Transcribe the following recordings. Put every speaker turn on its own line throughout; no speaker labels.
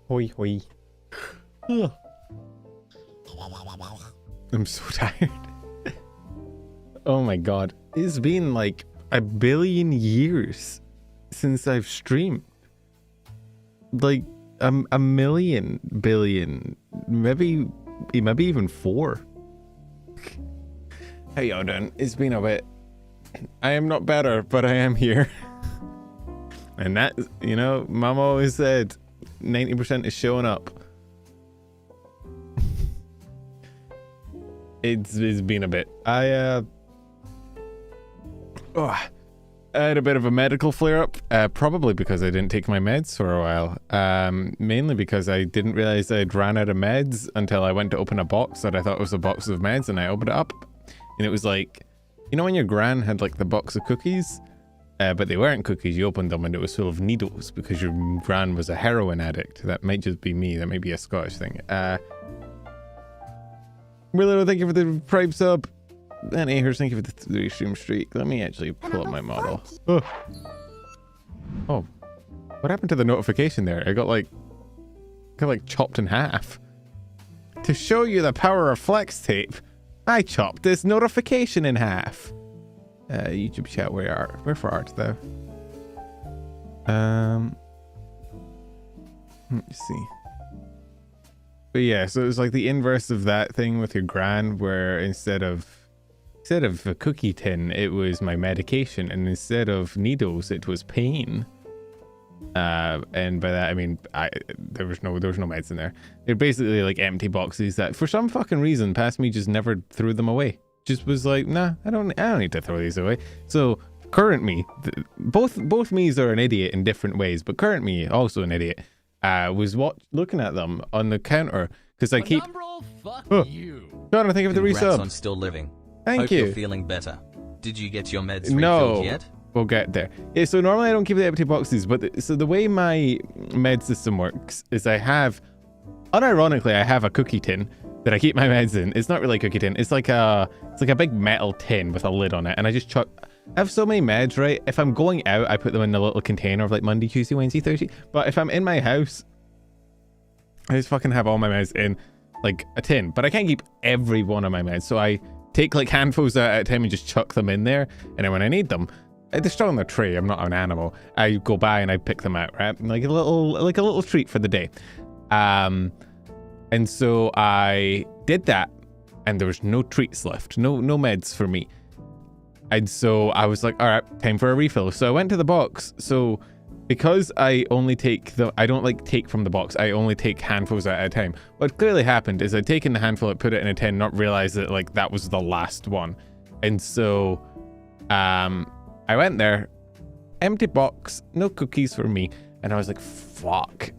Hoi hoi. Ugh. I'm so tired. Oh my god. It's been like a billion years since I've streamed. Like a million billion, maybe even 4. How y'all doing? It's been a bit. I am not better, but I am here. And that, you know, Mom always said 90% is showing up. It's been a bit. I had a bit of a medical flare-up, probably because I didn't take my meds for a while. Mainly because I didn't realize I'd ran out of meds until I went to open a box that I thought was a box of meds, and I opened it up, and it was like, you know when your gran had like the box of cookies, but they weren't cookies, you opened them and it was full of needles because your gran was a heroin addict. That might just be me, that might be a Scottish thing. Willow, thank you for the Prime sub. And Ahers, thank you for the 3 stream streak. Let me actually pull up my model. Oh, what happened to the notification there? I got like chopped in half. To show you the power of flex tape, I chopped this notification in half. YouTube chat, where for art though? Let's see. But yeah, so it was like the inverse of that thing with your gran, where instead of a cookie tin, it was my medication, and instead of needles, it was pain. And by that I mean there was no meds in there. They're basically like empty boxes that for some fucking reason past me just never threw them away. Just was like, nah, I don't need to throw these away. So current me, both me's are an idiot in different ways, but current me, also an idiot, was looking at them on the counter because I keep.
You.
John, I think of the resub.
On still living.
Thank
Hope
you.
You're feeling better. Did you get your meds refilled yet?
We'll get there. Yeah, so normally I don't keep the empty boxes, but so the way my med system works is I have, unironically, I have a cookie tin that I keep my meds in. It's not really a cookie tin. It's like a big metal tin with a lid on it, and I just chuck. I have so many meds, right? If I'm going out, I put them in a little container of like Monday, Tuesday, Wednesday, Thursday. But if I'm in my house, I just fucking have all my meds in like a tin. But I can't keep every one of my meds, so I take like handfuls at a time and just chuck them in there. And then when I need them, they're still on the tray. I'm not an animal. I go by and I pick them out, right? Like a little treat for the day. And so I did that, and there was no treats left, no meds for me. And so I was like, all right, time for a refill. So I went to the box. So because I only take I don't like take from the box, I only take handfuls at a time. What clearly happened is I'd taken the handful, I put it in a tin, not realize that like that was the last one. And so I went there, empty box, no cookies for me. And I was like, fuck.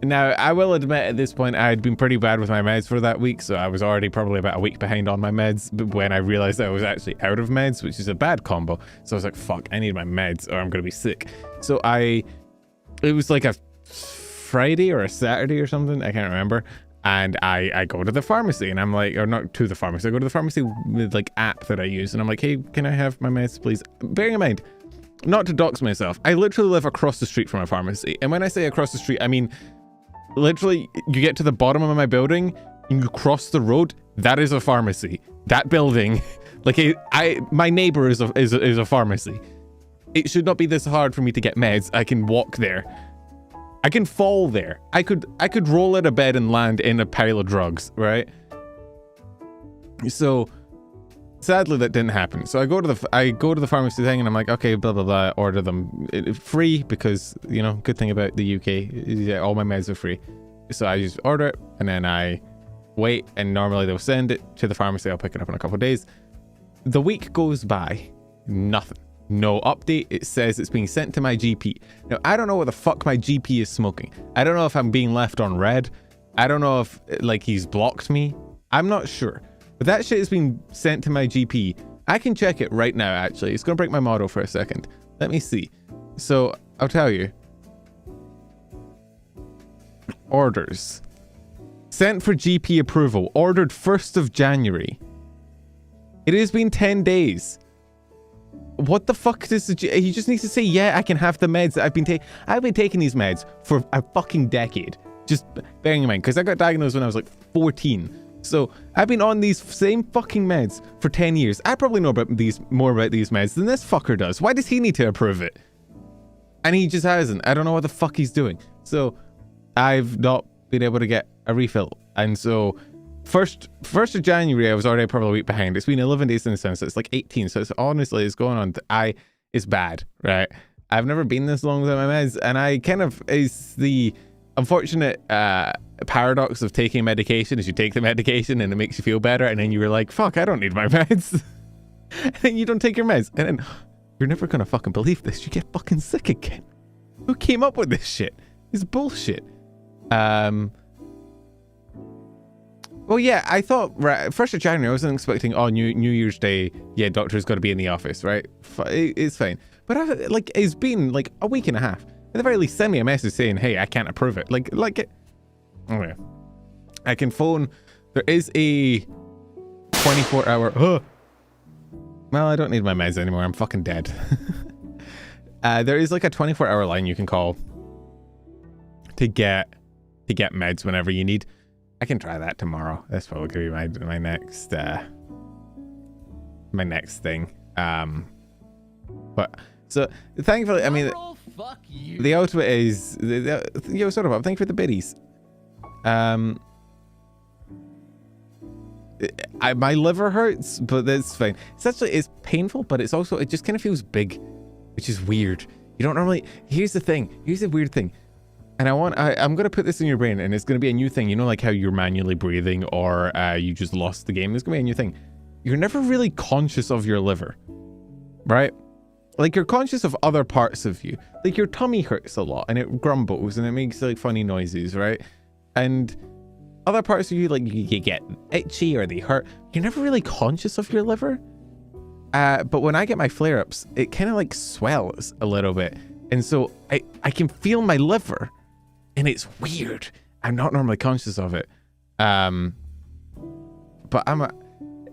Now, I will admit at this point, I had been pretty bad with my meds for that week, so I was already probably about a week behind on my meds when I realized I was actually out of meds, which is a bad combo. So I was like, fuck, I need my meds or I'm going to be sick. So it was like a Friday or a Saturday or something, I can't remember. And I go to the pharmacy and I'm like, or not to the pharmacy, I go to the pharmacy with like app that I use. And I'm like, hey, can I have my meds, please? Bearing in mind, not to dox myself, I literally live across the street from a pharmacy. And when I say across the street, I mean, literally, you get to the bottom of my building and you cross the road, that is a pharmacy. That building, like my neighbor is a pharmacy. It should not be this hard for me to get meds. I can walk there. I can fall there. I could roll out of bed and land in a pile of drugs, right? So sadly that didn't happen. So I go to the pharmacy thing and I'm like, okay, blah blah blah, order them free because, you know, good thing about the UK is all my meds are free. So I just order it and then I wait, and normally they'll send it to the pharmacy. I'll pick it up in a couple of days. The week goes by, nothing. No update. It says it's being sent to my GP. Now, I don't know what the fuck my GP is smoking. I don't know if I'm being left on red. I don't know if like he's blocked me. I'm not sure. But that shit is being sent to my GP. I can check it right now, actually. It's going to break my model for a second. Let me see. So, I'll tell you. Orders. Sent for GP approval. Ordered 1st of January. It has been 10 days. what the fuck does he just needs to say, yeah, I can have the meds that I've been taking these meds for a fucking decade. Just bearing in mind, because I got diagnosed when I was like 14. So I've been on these same fucking meds for 10 years. I probably know more about these meds than this fucker does. Why does he need to approve it? And he just hasn't. I don't know what the fuck he's doing. So I've not been able to get a refill. And so first of January, I was already probably a week behind. It's been 11 days since then, so it's like 18. So it's honestly, it's going on. It's bad, right? I've never been this long without my meds, and I kind of, it's the unfortunate paradox of taking medication is you take the medication and it makes you feel better, and then you were like, fuck, I don't need my meds. And then you don't take your meds, and then you're never gonna fucking believe this, you get fucking sick again. Who came up with this shit? It's bullshit. Well, yeah, I thought, right, 1st of January, I wasn't expecting, oh, New Year's Day, yeah, doctor's got to be in the office, right? It's fine. But it's been like a week and a half. At the very least, send me a message saying, hey, I can't approve it. Okay. I can phone. There is a 24-hour... Well, I don't need my meds anymore. I'm fucking dead. There is like a 24-hour line you can call to get meds whenever you need. I can try that tomorrow. That's probably gonna be my next thing. But so thankfully, I mean,
Fuck you.
the ultimate is yo, sort of. Thank you for the biddies. My liver hurts, but that's fine. It's painful, but it's also, it just kind of feels big, which is weird. You don't normally. Here's the thing. Here's the weird thing. And I'm going to put this in your brain, and it's going to be a new thing. You know, like how you're manually breathing, or you just lost the game. There's going to be a new thing. You're never really conscious of your liver, right? Like, you're conscious of other parts of you. Like, your tummy hurts a lot, and it grumbles, and it makes, like, funny noises, right? And other parts of you, like, you get itchy, or they hurt. You're never really conscious of your liver. But when I get my flare-ups, it kind of, like, swells a little bit. And so I can feel my liver. And it's weird. I'm not normally conscious of it. But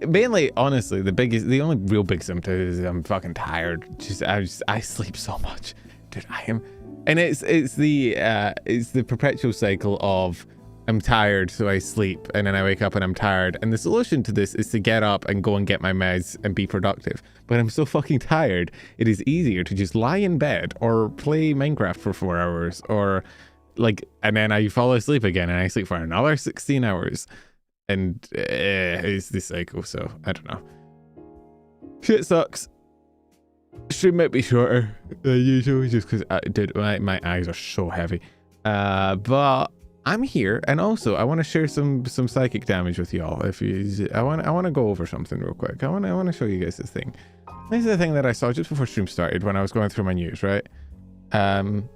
mainly, honestly, the only real big symptom is I'm fucking tired. I sleep so much. Dude, I am. And it's the perpetual cycle of I'm tired, so I sleep, and then I wake up and I'm tired. And the solution to this is to get up and go and get my meds and be productive. But I'm so fucking tired, it is easier to just lie in bed or play Minecraft for 4 hours, or like, and then I fall asleep again and I sleep for another 16 hours. And it's the cycle, so I don't know. Shit sucks. Stream might be shorter than usual, just because my eyes are so heavy. But I'm here, and also I want to share some psychic damage with y'all. I want to go over something real quick. I want to show you guys this thing. This is the thing that I saw just before stream started when I was going through my news, right? And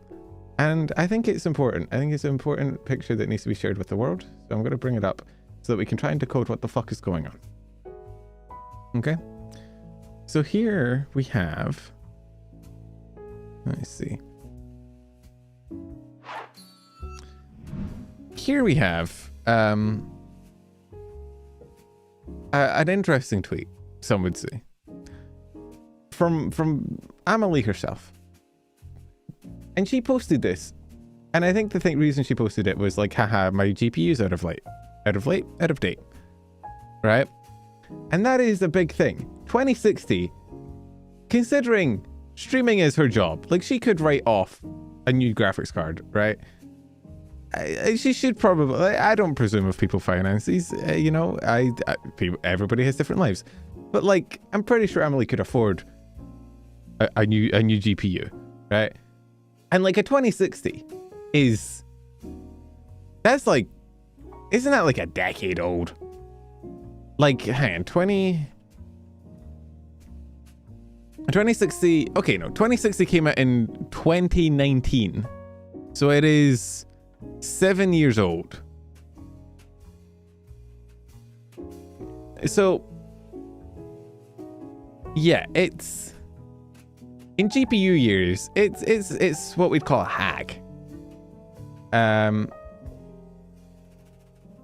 I think it's important. I think it's an important picture that needs to be shared with the world. So I'm going to bring it up so that we can try and decode what the fuck is going on. Okay. So here we have, let's see. Here we have an interesting tweet, some would say, from Amelie herself. And she posted this, and I think the reason she posted it was like, haha, my GPU's out of date, right? And that is a big thing. 2060, considering streaming is her job, like, she could write off a new graphics card, right? She should probably, I don't presume of people finances, you know, everybody has different lives, but like, I'm pretty sure Emily could afford a new GPU, right? And like a 2060 that's like, isn't that like a decade old? Like, hang on, 2060, okay, no, 2060 came out in 2019. So it is 7 years old. So, yeah, it's, in GPU years, it's what we'd call a hag.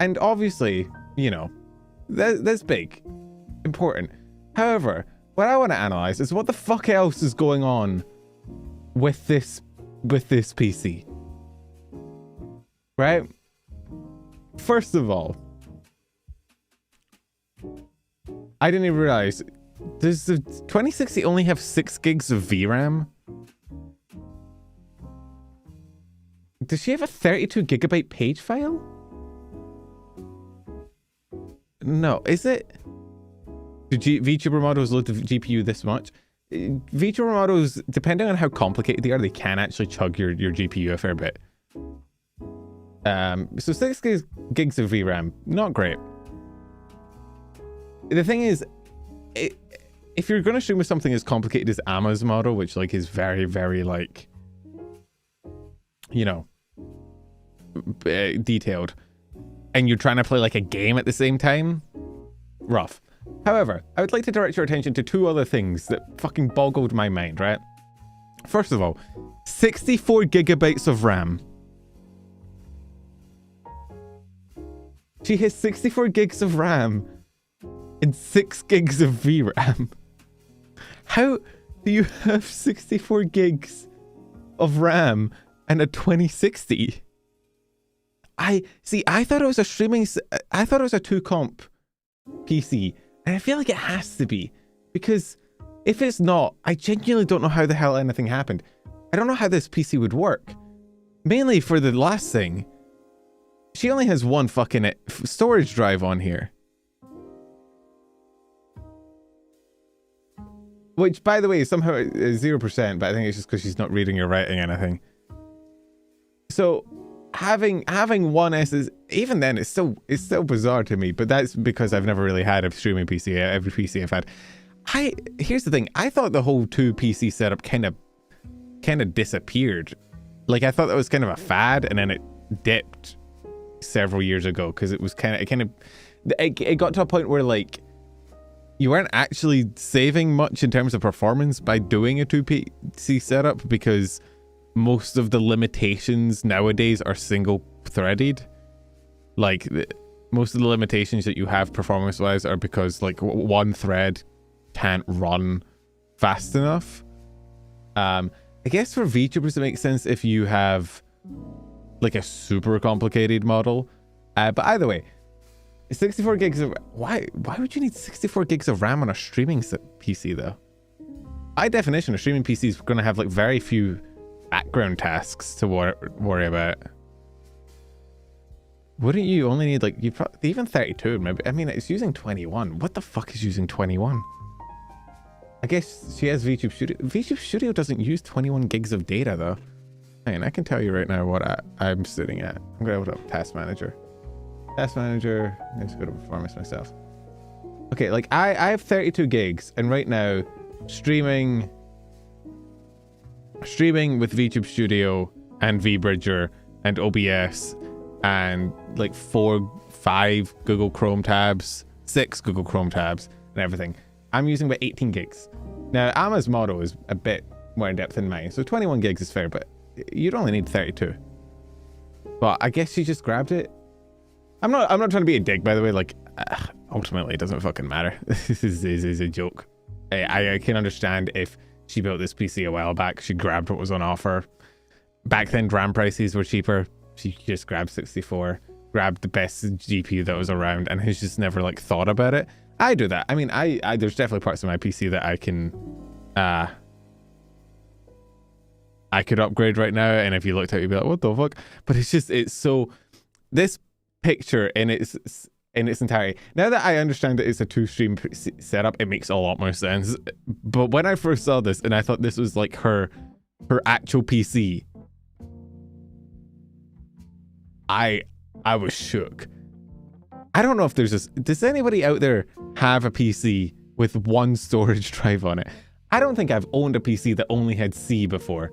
And obviously, you know, that's big, important. However, what I want to analyze is what the fuck else is going on with this PC. Right? First of all, I didn't even realize, does the 2060 only have 6 gigs of VRAM? Does she have a 32 gigabyte page file? No, is it? Do VTuber models load the GPU this much? VTuber models, depending on how complicated they are, they can actually chug your GPU a fair bit. So 6 gigs of VRAM, not great. The thing is, if you're going to stream with something as complicated as Amma's model, which like is very, very like, you know, detailed, and you're trying to play like a game at the same time, rough. However, I would like to direct your attention to 2 other things that fucking boggled my mind, right? First of all, 64 gigabytes of RAM. She has 64 gigs of RAM and 6 gigs of VRAM. How do you have 64 gigs of RAM and a 2060? I thought it was a streaming, I thought it was a 2-comp PC, and I feel like it has to be, because if it's not, I genuinely don't know how the hell anything happened. I don't know how this PC would work. Mainly for the last thing, she only has 1 fucking storage drive on here. Which, by the way, somehow is 0%, but I think it's just because she's not reading or writing anything. So having 1 SS, even then, it's still bizarre to me. But that's because I've never really had a streaming PC. Every PC I've had, here's the thing. I thought the whole 2 PC setup kind of disappeared. Like, I thought that was kind of a fad, and then it dipped several years ago because it was it got to a point where like you weren't actually saving much in terms of performance by doing a 2 PC setup, because most of the limitations nowadays are single threaded. Like most of the limitations that you have performance wise are because like 1 thread can't run fast enough. I guess for VTubers it makes sense if you have like a super complicated model, but either way, 64 gigs of, why would you need 64 gigs of RAM on a streaming PC though? By definition, a streaming PC is going to have like very few background tasks to worry about. Wouldn't you only need like, you probably even 32 maybe? I mean, it's using 21. What the fuck is using 21? I guess she has VTube Studio. VTube Studio doesn't use 21 gigs of data though. And I can tell you right now what I'm sitting at. I'm gonna open up Task Manager. Task Manager. Let's go to performance myself. Okay, like I have 32 gigs, and right now streaming with VTube Studio and VBridger and OBS and like 5 Google Chrome tabs, 6 Google Chrome tabs and everything. I'm using about 18 gigs. Now Amma's model is a bit more in depth than mine, so 21 gigs is fair, but you'd only need 32. But I guess she just grabbed it. I'm not trying to be a dick, by the way. Like, ultimately, it doesn't fucking matter. This is a joke. I can understand if she built this PC a while back, she grabbed what was on offer. Back then, RAM prices were cheaper. She just grabbed 64, grabbed the best GPU that was around, and has just never like thought about it. I do that. I mean, I there's definitely parts of my PC that I can, I could upgrade right now, and if you looked at it, you'd be like, what the fuck? But it's so, this picture in its entirety, now that I understand that it's a 2-stream setup, it makes a lot more sense. But when I first saw this and I thought this was like her actual PC, I was shook. I don't know if there's does anybody out there have a PC with 1 storage drive on it? I don't think I've owned a PC that only had C before.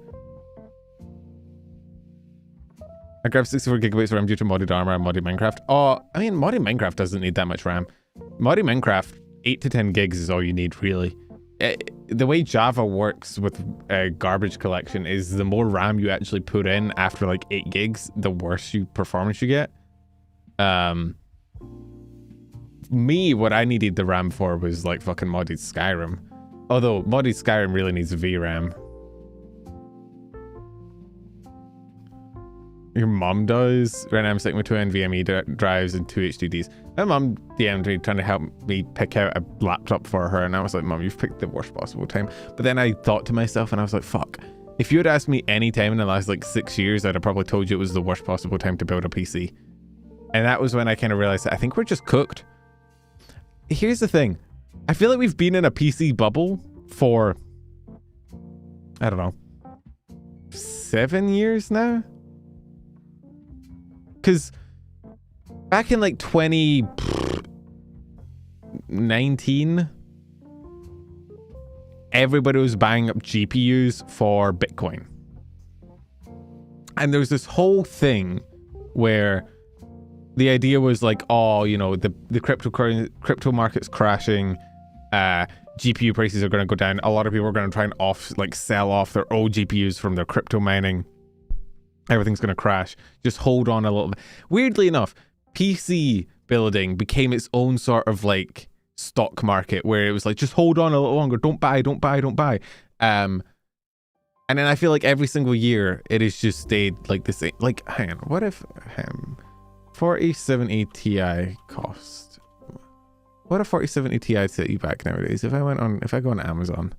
I grabbed 64 gigabytes of RAM due to modded armor and modded Minecraft. Oh, I mean, modded Minecraft doesn't need that much RAM. Modded Minecraft, 8 to 10 gigs is all you need, really. The way Java works with garbage collection is the more RAM you actually put in after like 8 gigs, the worse performance you get. Me, what I needed the RAM for was like fucking modded Skyrim. Although modded Skyrim really needs VRAM. Your mom does. Right now I'm sticking with 2 NVMe drives and 2 HDDs. My mom DM'd me trying to help me pick out a laptop for her, and I was like, Mom, you've picked the worst possible time. But then I thought to myself, and I was like, fuck. If you had asked me any time in the last like 6 years, I'd have probably told you it was the worst possible time to build a PC. And that was when I kind of realized that I think we're just cooked. Here's the thing. I feel like we've been in a PC bubble for, I don't know, 7 years now? Because back in like 2019, everybody was buying up GPUs for Bitcoin. And there was this whole thing where the idea was like, oh, you know, the crypto market's crashing, GPU prices are going to go down. A lot of people are going to try and sell off their old GPUs from their crypto mining. Everything's going to crash. Just hold on a little bit. Weirdly enough, PC building became its own sort of like stock market where it was like, just hold on a little longer. Don't buy. And then I feel like every single year it has just stayed like the same. Like, hang on, what if 4070 Ti cost? What a 4070 Ti set you back nowadays? If I go on Amazon,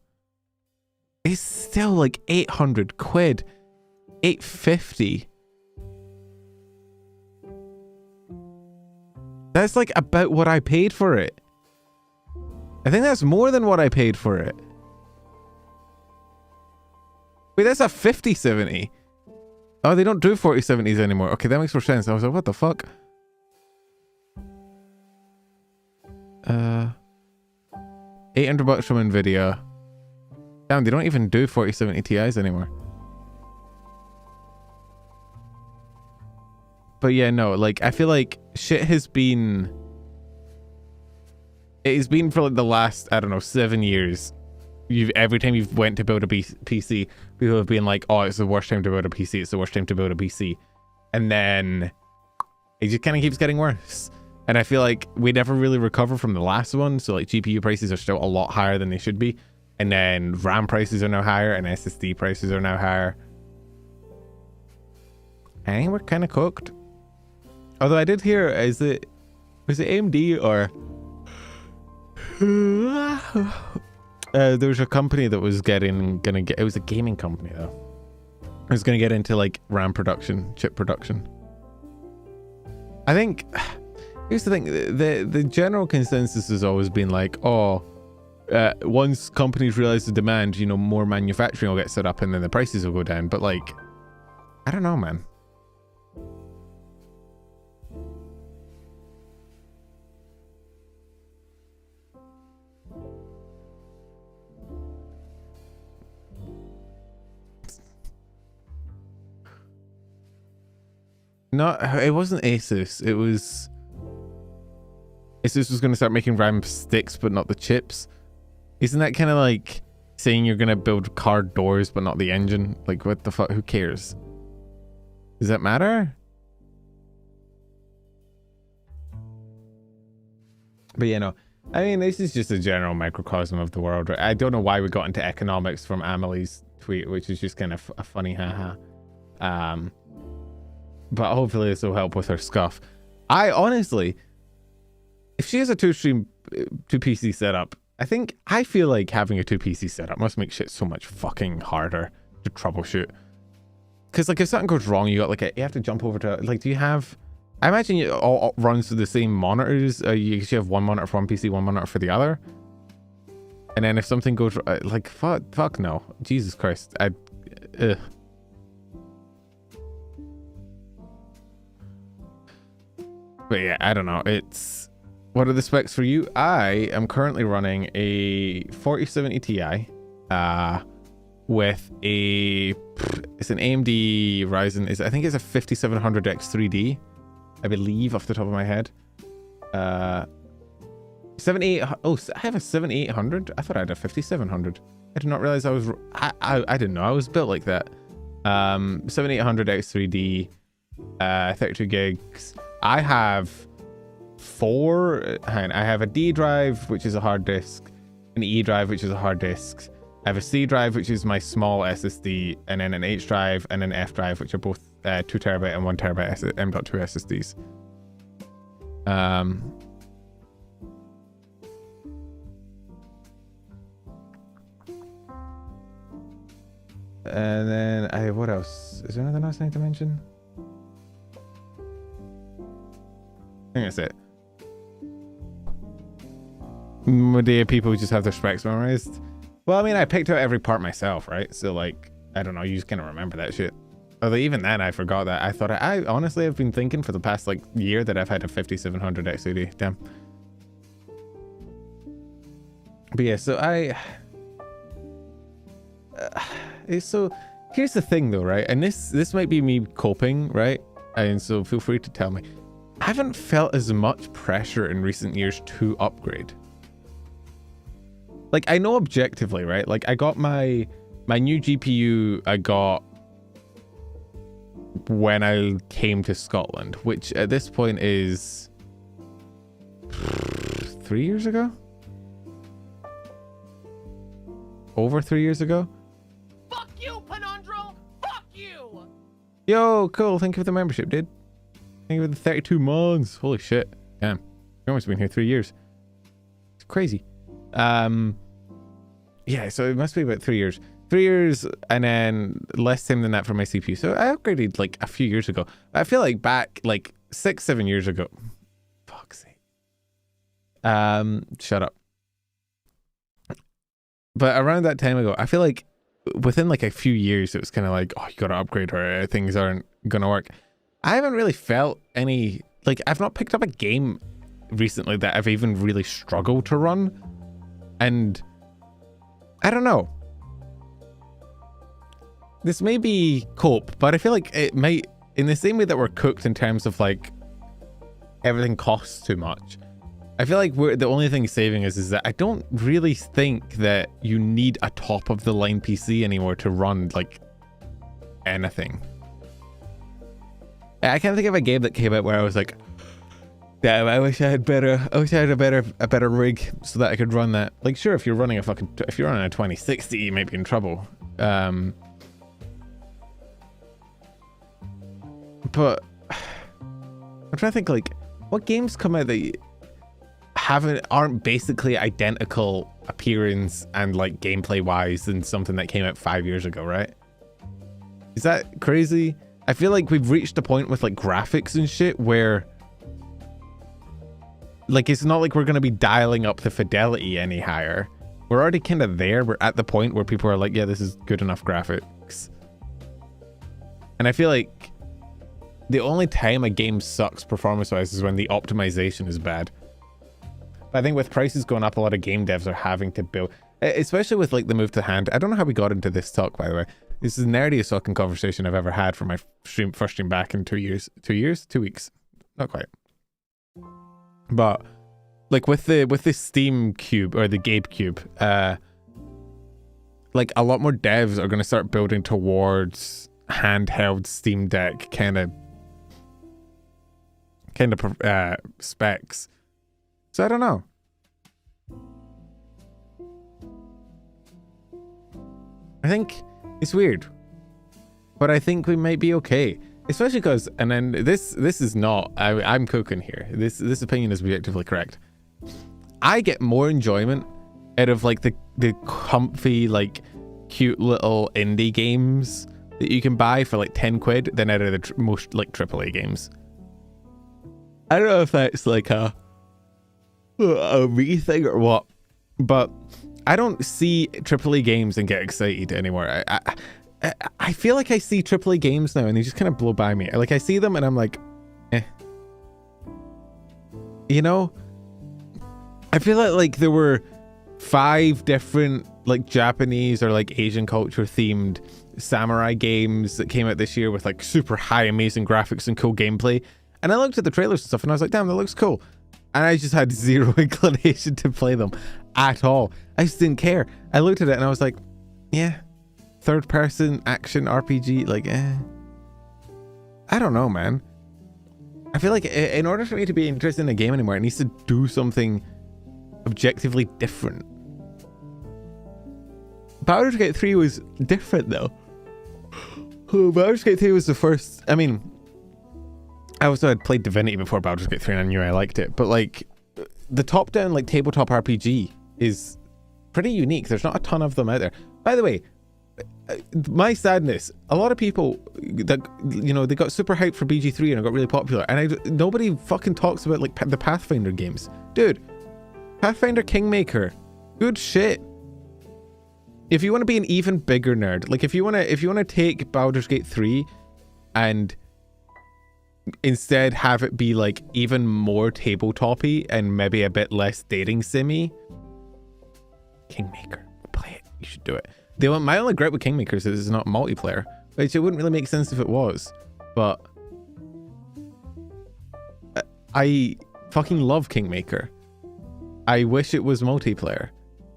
it's still like 800 quid. 850. That's like about what I paid for it. I think that's more than what I paid for it. Wait, that's a 5070. Oh, they don't do 4070s anymore. Okay, that makes more sense. I was like, what the fuck? 800 bucks from Nvidia. Damn, they don't even do 4070 Ti's anymore. But yeah, no, like, I feel like shit has been... It has been for like the last, I don't know, 7 years. Every time you've went to build a PC, people have been like, oh, it's the worst time to build a PC. It's the worst time to build a PC. And then it just kind of keeps getting worse. And I feel like we never really recover from the last one. So like GPU prices are still a lot higher than they should be. And then RAM prices are now higher and SSD prices are now higher. I think we're kind of cooked. Although I did hear, was it AMD or there was a company that was it was a gaming company though. It was gonna get into like RAM production, chip production. I think here's the thing, the general consensus has always been like, oh, once companies realize the demand, you know, more manufacturing will get set up and then the prices will go down. But like, I don't know, man. No, it wasn't Asus. It was... Asus was going to start making RAM sticks, but not the chips. Isn't that kind of like saying you're going to build car doors, but not the engine? Like, what the fuck? Who cares? Does that matter? But you know, I mean, this is just a general microcosm of the world. Right? I don't know why we got into economics from Amelie's tweet, which is just kind of a funny haha. But hopefully this will help with her scuff. I honestly, if she has a two PC setup, I feel like having a 2 PC setup must make shit so much fucking harder to troubleshoot. Because like if something goes wrong, you have to jump over to, like, do you have, I imagine it all runs through the same monitors. You have one monitor for one PC, one monitor for the other. And then if something goes, like, fuck no. Jesus Christ. Ugh. But yeah, I don't know. What are the specs for you? I am currently running a 4070 Ti with it's an AMD Ryzen. I think it's a 5700X 3D, I believe, off the top of my head. 7800. Oh, I have a 7800. I thought I had a 5700. I did not realize I didn't know I was built like that. 7800X 3D, 32 gigs. I have I have a D drive, which is a hard disk. an E drive, which is a hard disk. I have a C drive, which is my small SSD, and then an H drive and an F drive, which are both 2 terabyte and 1 terabyte M.2 SSDs. And then what else? Is there anything else I need to mention? I think that's it. Do people just have their specs memorized? Well, I mean, I picked out every part myself, right? So, like, I don't know, you just kind of remember that shit. Although even then, I forgot that. I thought, I honestly have been thinking for the past, like, year that I've had a 5700 XOD. Damn. But yeah, so so here's the thing though, right? And this might be me coping, right? And so feel free to tell me. I haven't felt as much pressure in recent years to upgrade. Like, I know objectively, right? Like, I got my new GPU I got when I came to Scotland, which at this point is 3 years ago? Over 3 years ago?
Fuck you, Penandro! Fuck you!
Yo, cool. Thank you for the membership, dude. Thank you for the 32 months. Holy shit. Damn. You've almost been here 3 years. It's crazy. Yeah, so it must be about 3 years. 3 years and then less time than that for my CPU. So I upgraded like a few years ago. I feel like back like 6-7 years ago. Fuck's sake. Shut up. But around that time ago, I feel like within like a few years, it was kind of like, oh, you got to upgrade or things aren't going to work. I haven't really felt any, like, I've not picked up a game recently that I've even really struggled to run. And I don't know. This may be cope, but I feel like it might, in the same way that we're cooked in terms of like everything costs too much. I feel like the only thing saving us is that I don't really think that you need a top of the line PC anymore to run like anything. I can't think of a game that came out where I was like, damn, I wish I had a better rig so that I could run that. Like, sure, if you're running a 2060, you might be in trouble. But I'm trying to think, like, what games come out that aren't basically identical appearance and like gameplay wise than something that came out 5 years ago, right? Is that crazy? I feel like we've reached a point with like graphics and shit where like it's not like we're going to be dialing up the fidelity any higher. We're already kind of there. We're at the point where people are like, yeah, this is good enough graphics. And I feel like the only time a game sucks performance wise is when the optimization is bad. But I think with prices going up, a lot of game devs are having to build, especially with like the move to hand. I don't know how we got into this talk, by the way. This is the nerdiest fucking conversation I've ever had for my first stream back in 2 years. 2 years? 2 weeks. Not quite. But like with the Steam Cube or the Gabe Cube, like a lot more devs are going to start building towards handheld Steam Deck kind of specs. So I don't know. I think it's weird, but I think we might be okay. Especially because, and then this is not, I'm cooking here. This opinion is objectively correct. I get more enjoyment out of like the comfy, like cute little indie games that you can buy for like 10 quid than out of the most like AAA games. I don't know if that's like a me thing or what, but I don't see AAA games and get excited anymore. I feel like I see AAA games now and they just kind of blow by me. Like I see them and I'm like, eh. You know, I feel like there were 5 different like Japanese or like Asian culture themed samurai games that came out this year with like super high amazing graphics and cool gameplay. And I looked at the trailers and stuff and I was like, damn, that looks cool. And I just had zero inclination to play them at all. I just didn't care. I looked at it and I was like, yeah, third person action RPG, like, I don't know, man. I feel like in order for me to be interested in a game anymore, it needs to do something objectively different. Baldur's Gate 3 was different though. Baldur's Gate 3 was the first. I mean, I also had played Divinity before Baldur's Gate 3 and I knew I liked it, but like the top-down like tabletop RPG is pretty unique. There's not a ton of them out there. By the way, my sadness, a lot of people that, you know, they got super hyped for BG3 and it got really popular, and nobody fucking talks about like the Pathfinder games. Dude, Pathfinder Kingmaker, good shit. If you want to be an even bigger nerd, like if you want to take Baldur's Gate 3 and instead have it be like even more tabletop-y and maybe a bit less dating simmy, Kingmaker, play it. You should do it. My only gripe with Kingmaker is it's not multiplayer, which it wouldn't really make sense if it was, but I fucking love Kingmaker. I wish it was multiplayer,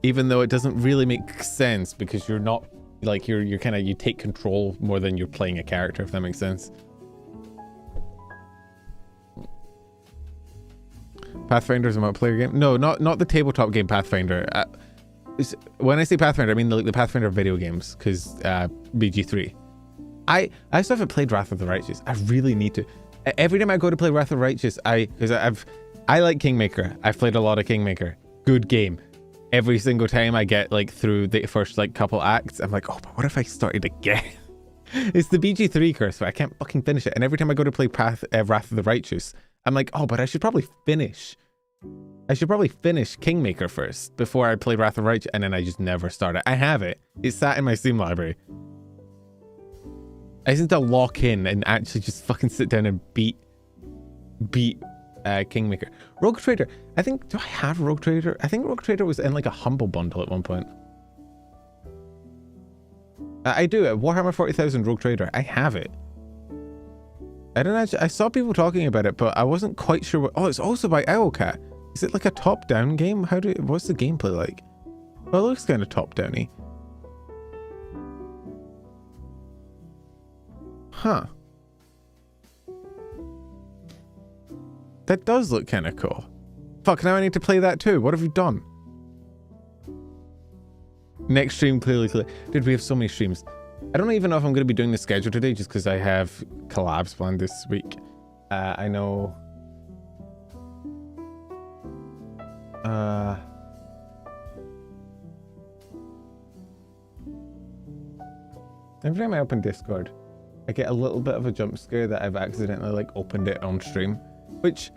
even though it doesn't really make sense because you're not like you're kind of, you take control more than you're playing a character, if that makes sense. Pathfinder's a multiplayer game? No, not the tabletop game Pathfinder. When I say Pathfinder, I mean the Pathfinder video games, because BG3. I still haven't played Wrath of the Righteous. I really need to. Every time I go to play Wrath of the Righteous, I like Kingmaker. I've played a lot of Kingmaker. Good game. Every single time I get like through the first like couple acts, I'm like, oh, but what if I started again? It's the BG3 curse, but I can't fucking finish it. And every time I go to play Wrath of the Righteous, I'm like, oh, but I should probably finish Kingmaker first before I play Wrath of Righteous, and then I just never start it. I have it. It's sat in my Steam library. I just need to lock in and actually just fucking sit down and beat Kingmaker. Rogue Trader. I think, do I have Rogue Trader? I think Rogue Trader was in like a Humble Bundle at one point. I do. Warhammer 40,000 Rogue Trader. I have it. I don't actually, I saw people talking about it, but I wasn't quite sure what. Oh, it's also by Owlcat. Is it like a top-down game? What's the gameplay like? Well, it looks kind of top-downy. Huh. That does look kind of cool. Fuck, now I need to play that too. What have you done? Next stream, clearly. Dude, we have so many streams. I don't even know if I'm going to be doing the schedule today just because I have collabs planned this week. I know... every time I open Discord, I get a little bit of a jump scare that I've accidentally like opened it on stream, which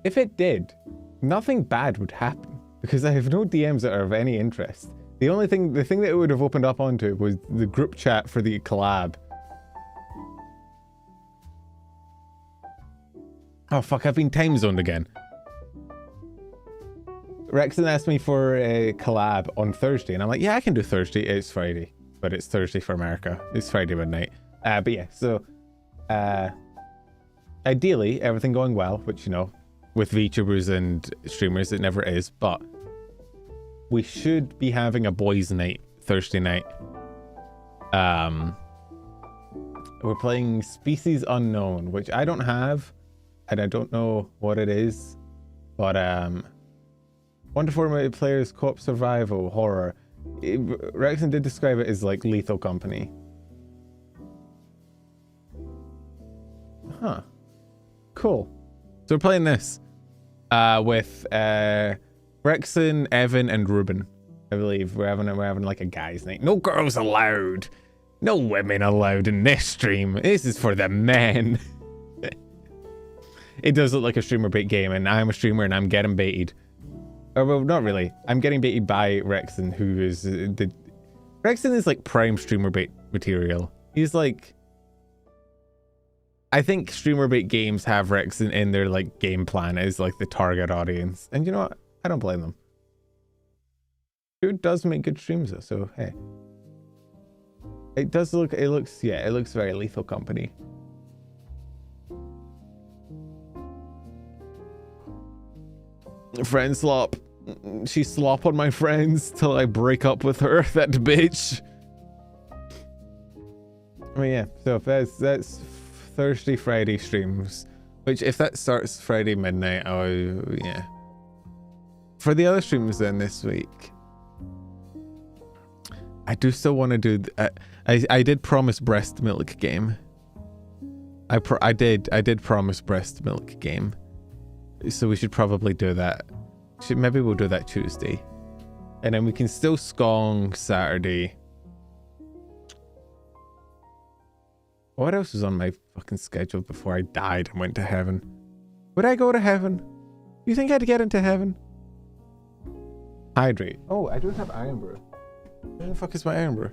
if it did, nothing bad would happen because I have no DMs that are of any interest. The thing that it would have opened up onto was the group chat for the collab. Oh fuck, I've been time zoned again. Rexon asked me for a collab on Thursday, and I'm like, yeah, I can do Thursday. It's Friday, but it's Thursday for America. It's Friday midnight. But yeah, so ideally, everything going well, which, you know, with VTubers and streamers, it never is, but we should be having a boys' night Thursday night. We're playing Species Unknown, which I don't have, and I don't know what it is, but 1 to 4 players co-op survival horror. Rexon did describe it as like Lethal Company. Huh. Cool. So we're playing this with Rexon, Evan, and Ruben. I believe we're having like a guys' night. No girls allowed. No women allowed in this stream. This is for the men. It does look like a streamer bait game, and I'm a streamer and I'm getting baited. Or, well, not really. I'm getting baited by Rexon, who is Rexon is like prime streamer bait material. He's like, I think streamer bait games have Rexon in their like game plan as like the target audience, and you know what? I don't blame them. Dude does make good streams though, so hey. It does look. It looks very Lethal Company. Friend slop. She slop on my friends till I break up with her. That bitch. Oh yeah. So if that's Thursday, Friday streams. Which if that starts Friday midnight, yeah. For the other streams then this week, I do still want to do. I did promise breast milk game. I did promise breast milk game. So we should probably do that. Maybe we'll do that Tuesday, and then we can still skong Saturday. What else was on my fucking schedule before I died and went to heaven? Would I go to heaven? You think I'd get into heaven? Hydrate. Oh, I don't have iron brew. Where the fuck is my iron brew?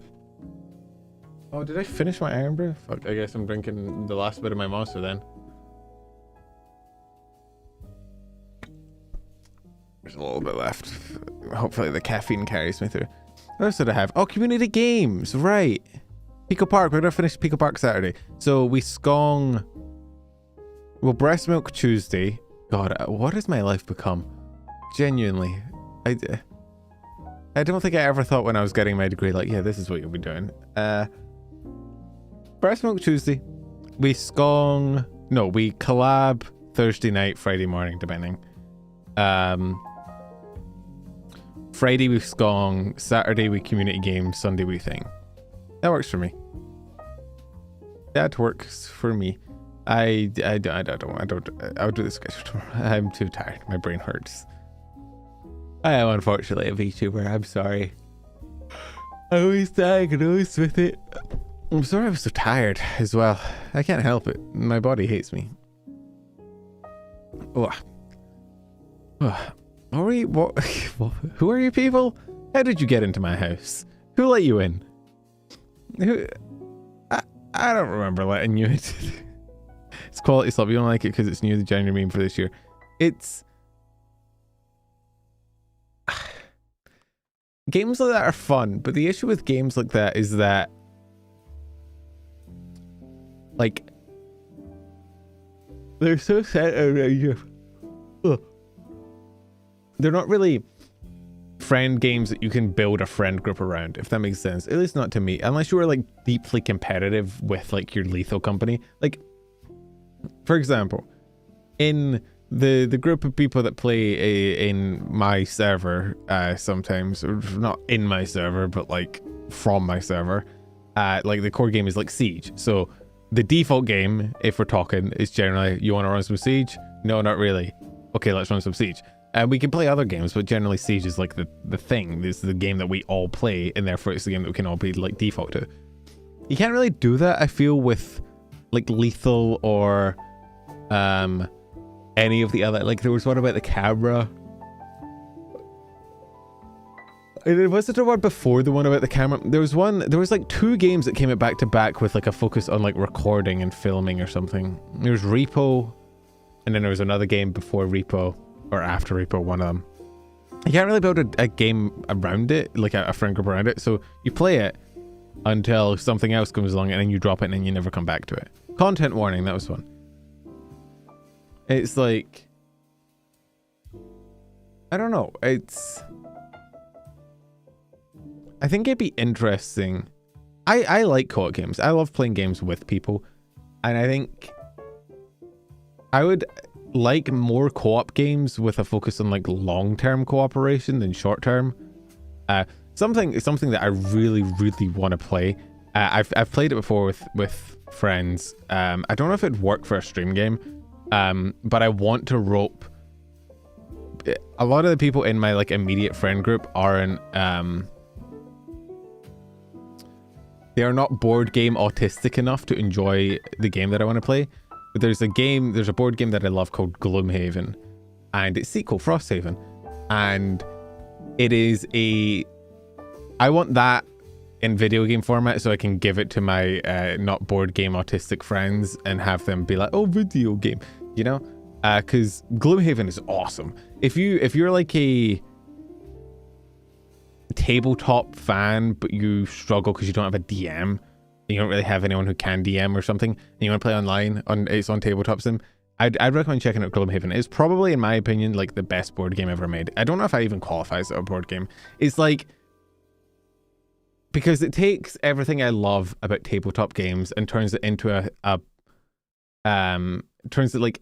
Oh, did I finish my iron brew? Fuck, I guess I'm drinking the last bit of my monster then. There's a little bit left. Hopefully the caffeine carries me through. What else did I have? Oh, community games, right. Pico Park, we're gonna finish Pico Park Saturday. So we skong... Well, breast milk Tuesday. God, what has my life become? Genuinely. I don't think I ever thought when I was getting my degree, like, yeah, this is what you'll be doing. Breast milk Tuesday. We skong... No, we collab Thursday night, Friday morning, depending. Friday we skong, Saturday we community game, Sunday we thing. That works for me. That works for me. I'll do the schedule tomorrow. I'm too tired. My brain hurts. I am unfortunately a VTuber. I'm sorry. I always diagnosed with it. I'm sorry I was so tired as well. I can't help it. My body hates me. Oh. What? Who are you people? How did you get into my house? Who let you in? Who? I don't remember letting you in. It's quality slop. You don't like it because it's new, the January meme for this year. It's... Games like that are fun, but the issue with games like that is that... Like... They're so centered around you. They're not really friend games that you can build a friend group around, if that makes sense. At least not to me. Unless you were like deeply competitive with like your lethal company. Like, for example, in the group of people that play in my server, sometimes, or not in my server, but like from my server, like the core game is like Siege. So the default game, if we're talking, is generally, you want to run some Siege? No, not really. Okay, let's run some Siege. We can play other games, but generally Siege is like the thing. This is the game that we all play, and therefore it's the game that we can all be like default to. You can't really do that, I feel, with like Lethal or any of the other, like there was one about the camera. Was it the one before the one about the camera? There was like two games that came out back to back with like a focus on like recording and filming or something. There was Repo, and then there was another game before Repo. Or after Repo, one of them. You can't really build a game around it, like a friend group around it. So you play it until something else comes along and then you drop it and then you never come back to it. Content warning, that was one. It's like... I don't know. It's... I think it'd be interesting. I like co-op games. I love playing games with people. And I think... I would... like more co-op games with a focus on like long-term cooperation than short-term. Something that I really want to play. I've played it before with friends. I don't know if it'd work for a stream game, but I want to rope. A lot of the people in my like immediate friend group aren't. They are not board game autistic enough to enjoy the game that I want to play. But there's a board game that I love called Gloomhaven, and it's sequel Frosthaven, and it is I want that in video game format so I can give it to my not board game autistic friends and have them be like, oh, video game, you know, because Gloomhaven is awesome. If you're like a tabletop fan but you struggle because you don't have a DM, you don't really have anyone who can DM or something, and you want to play online, it's on tabletop sim, I'd recommend checking out Gloomhaven. It's probably, in my opinion, like the best board game ever made. I don't know if I even qualify as a board game. It's like, because it takes everything I love about tabletop games and turns it into turns it like,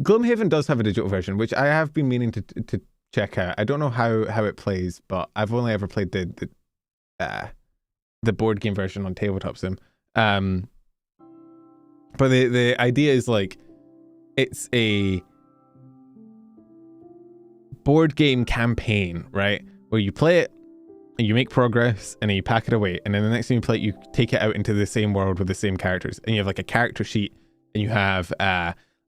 Gloomhaven does have a digital version, which I have been meaning to check out. I don't know how it plays, but I've only ever played the the board game version on Tabletop Sim. But the idea is like, it's a board game campaign, right? Where you play it and you make progress and then you pack it away. And then the next time you play it, you take it out into the same world with the same characters. And you have like a character sheet and you have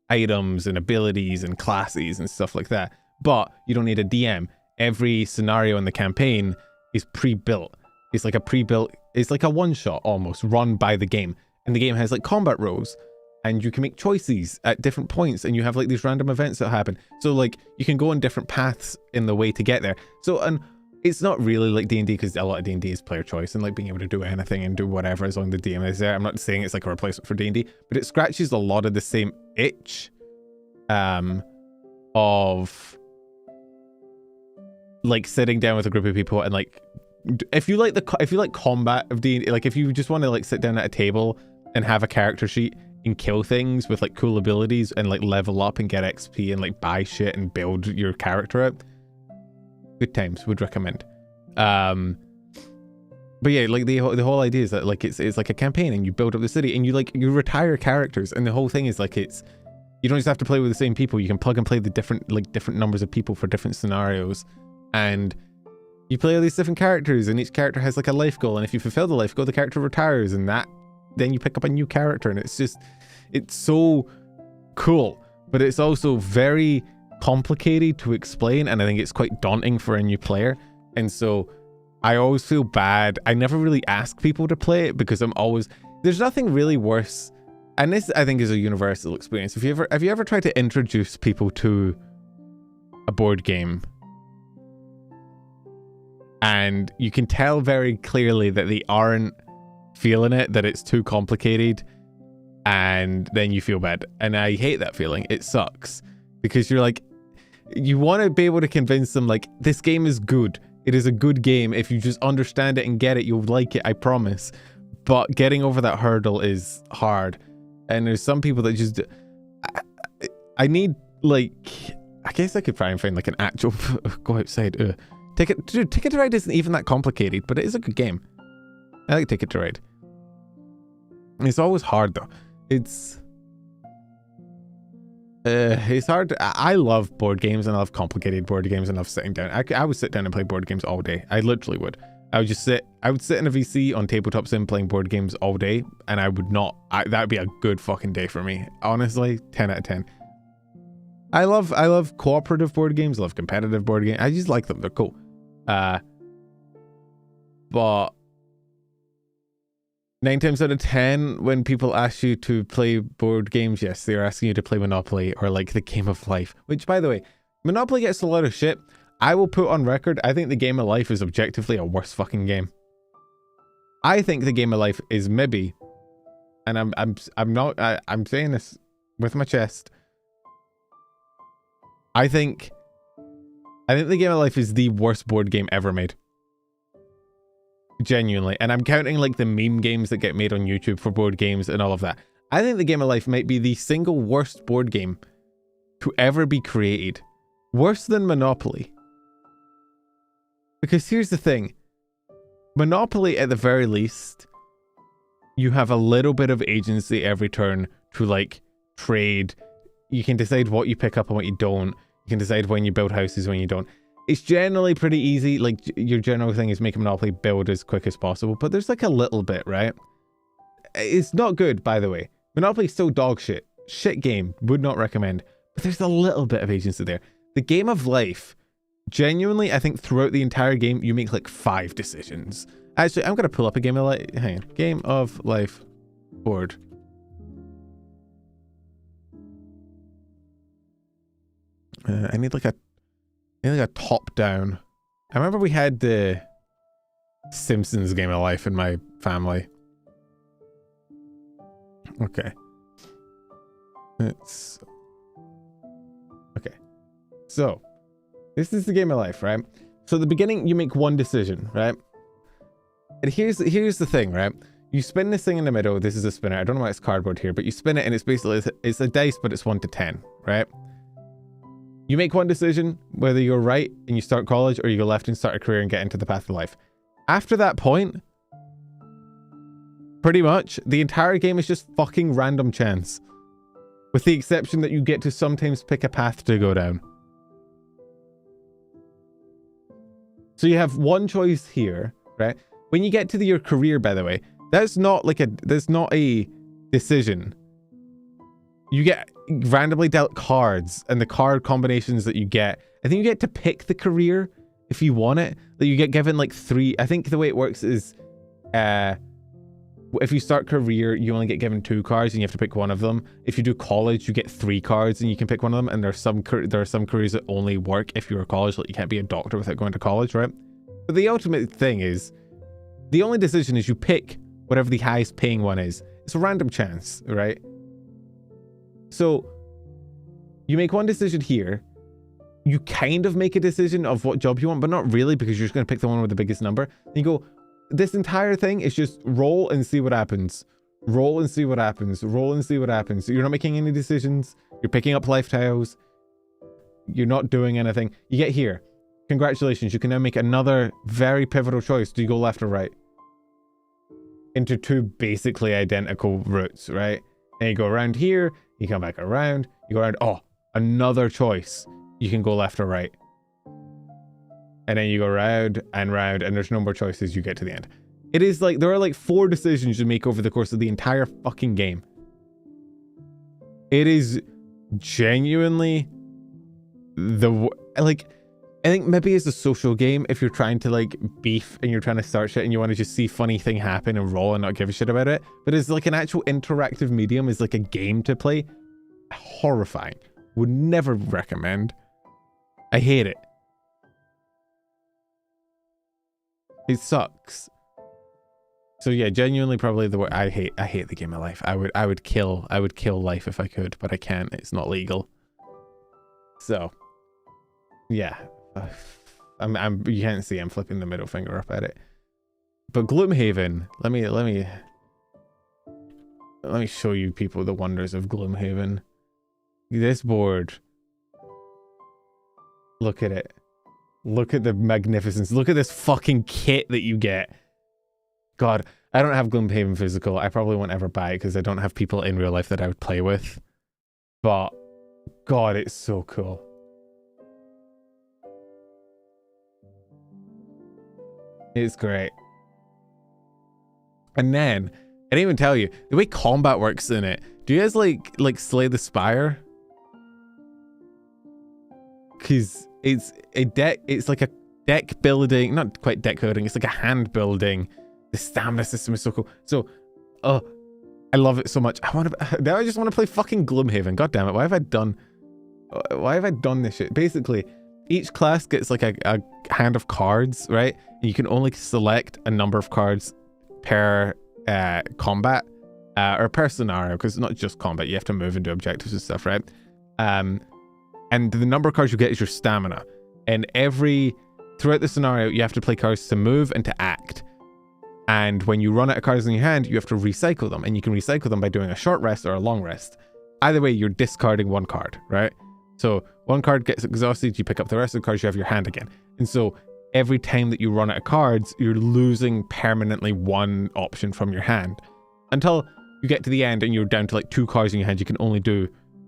items and abilities and classes and stuff like that. But you don't need a DM. Every scenario in the campaign is pre-built. It's like a one-shot almost run by the game. And the game has like combat rules. And you can make choices at different points, and you have like these random events that happen. So like you can go on different paths in the way to get there. So, and it's not really like D&D, because a lot of D&D is player choice and like being able to do anything and do whatever as long as the DM is there. I'm not saying it's like a replacement for D&D, but it scratches a lot of the same itch of like sitting down with a group of people and like, if you like combat of D&D, like if you just want to like sit down at a table and have a character sheet and kill things with like cool abilities and like level up and get XP and like buy shit and build your character out, good times, would recommend. But yeah, like the whole idea is that like it's like a campaign and you build up the city and you retire characters, and the whole thing is like you don't just have to play with the same people. You can plug and play the different numbers of people for different scenarios, and you play all these different characters, and each character has like a life goal, and if you fulfill the life goal, the character retires, and then you pick up a new character, and it's so cool, but it's also very complicated to explain, and I think it's quite daunting for a new player. And so I always feel bad. I never really ask people to play it because there's nothing really worse. And this, I think, is a universal experience. Have you ever tried to introduce people to a board game and you can tell very clearly that they aren't feeling it, that it's too complicated, and then you feel bad? And I hate that feeling. It sucks, because you're like, you want to be able to convince them like, this game is good. It is a good game. If you just understand it and get it, you'll like it, I promise. But getting over that hurdle is hard. And there's some people that just, I need like, I guess I could try and find like an actual, go outside. Ticket to Ride isn't even that complicated, but it is a good game. I like Ticket to Ride. It's always hard though. It's hard. I love board games, and I love complicated board games, and I love sitting down. I would sit down and play board games all day. I literally would. I would sit in a VC on Tabletop Sim playing board games all day, and that would be a good fucking day for me. Honestly, 10 out of 10. I love cooperative board games. I love competitive board games. I just like them. They're cool. But 9 times out of 10, when people ask you to play board games, yes, they're asking you to play Monopoly or like the Game of Life, which, by the way, Monopoly gets a lot of shit. I will put on record, I think the Game of Life is objectively a worse fucking game. I think the Game of Life is maybe, and I'm saying this with my chest, I think the Game of Life is the worst board game ever made. Genuinely. And I'm counting like the meme games that get made on YouTube for board games and all of that. I think the Game of Life might be the single worst board game to ever be created. Worse than Monopoly. Because here's the thing. Monopoly, at the very least, you have a little bit of agency every turn to like trade. You can decide what you pick up and what you don't. You can decide when you build houses, when you don't. It's generally pretty easy. Like, your general thing is make a Monopoly build as quick as possible. But there's like a little bit, right? It's not good, by the way. Monopoly's still dog shit. Shit game. Would not recommend. But there's a little bit of agency there. The Game of Life, genuinely, I think throughout the entire game, you make like 5 decisions. Actually, I'm going to pull up a Game of Life. Hang on. Game of Life board. I need like a top down. I remember we had the Simpsons Game of Life in my family. Okay. Okay. So, this is the Game of Life, right? So at the beginning, you make one decision, right? And here's the thing, right? You spin this thing in the middle. This is a spinner. I don't know why it's cardboard here, but you spin it and it's basically, it's a dice, but it's 1 to 10, right? You make one decision, whether you're right and you start college, or you go left and start a career and get into the path of life. After that point, Pretty much. The entire game is just fucking random chance. With the exception that you get to sometimes pick a path to go down. So you have one choice here, right? When you get to your career, by the way, that's not a decision. You get randomly dealt cards, and the card combinations that you get, I think you get to pick the career if you want it. That you get given like 3. I think the way it works is, if you start career, you only get given 2 cards and you have to pick one of them. If you do college, you get 3 cards and you can pick one of them. And there are some careers that only work if you're a college. Like you can't be a doctor without going to college, right? But the ultimate thing is, the only decision is you pick whatever the highest paying one is. It's a random chance, right? So you make one decision here. You kind of make a decision of what job you want, but not really, because you're just going to pick the one with the biggest number. And you go, this entire thing is just roll and see what happens. Roll and see what happens. Roll and see what happens. You're not making any decisions. You're picking up life tiles. You're not doing anything. You get here. Congratulations. You can now make another very pivotal choice. Do you go left or right? Into 2 basically identical routes, right? And you go around here. You come back around. You go around. Oh, another choice. You can go left or right. And then you go round and round, and there's no more choices. You get to the end. It is like, there are like 4 decisions you make over the course of the entire fucking game. It is genuinely I think maybe it's a social game if you're trying to like beef and you're trying to start shit and you want to just see funny thing happen and roll and not give a shit about it. But it's like an actual interactive medium, is like a game to play. Horrifying. Would never recommend. I hate it. It sucks. So yeah, genuinely probably the way I hate the game of life. I would kill life if I could, but I can't. It's not legal. So yeah. You can't see I'm flipping the middle finger up at it. But Gloomhaven, let me show you people the wonders of Gloomhaven. This board. Look at it. Look at the magnificence. Look at this fucking kit that you get. God, I don't have Gloomhaven physical. I probably won't ever buy it because I don't have people in real life that I would play with. But God, it's so cool. It's great. And then, I didn't even tell you, the way combat works in it. Do you guys like Slay the Spire? Because it's like a deck building, not quite deck building, it's like a hand building. The stamina system is so cool. So, I love it so much. Now I just want to play fucking Gloomhaven. God damn it, why have I done this shit? Basically, each class gets like a hand of cards, right? And you can only select a number of cards per combat or per scenario, because it's not just combat. You have to move and do objectives and stuff, right? And the number of cards you get is your stamina. And throughout the scenario, you have to play cards to move and to act. And when you run out of cards in your hand, you have to recycle them. And you can recycle them by doing a short rest or a long rest. Either way, you're discarding one card, right? So one card gets exhausted, you pick up the rest of the cards, you have your hand again. And so every time that you run out of cards, you're losing permanently one option from your hand. Until you get to the end and you're down to like 2 cards in your hand, you can only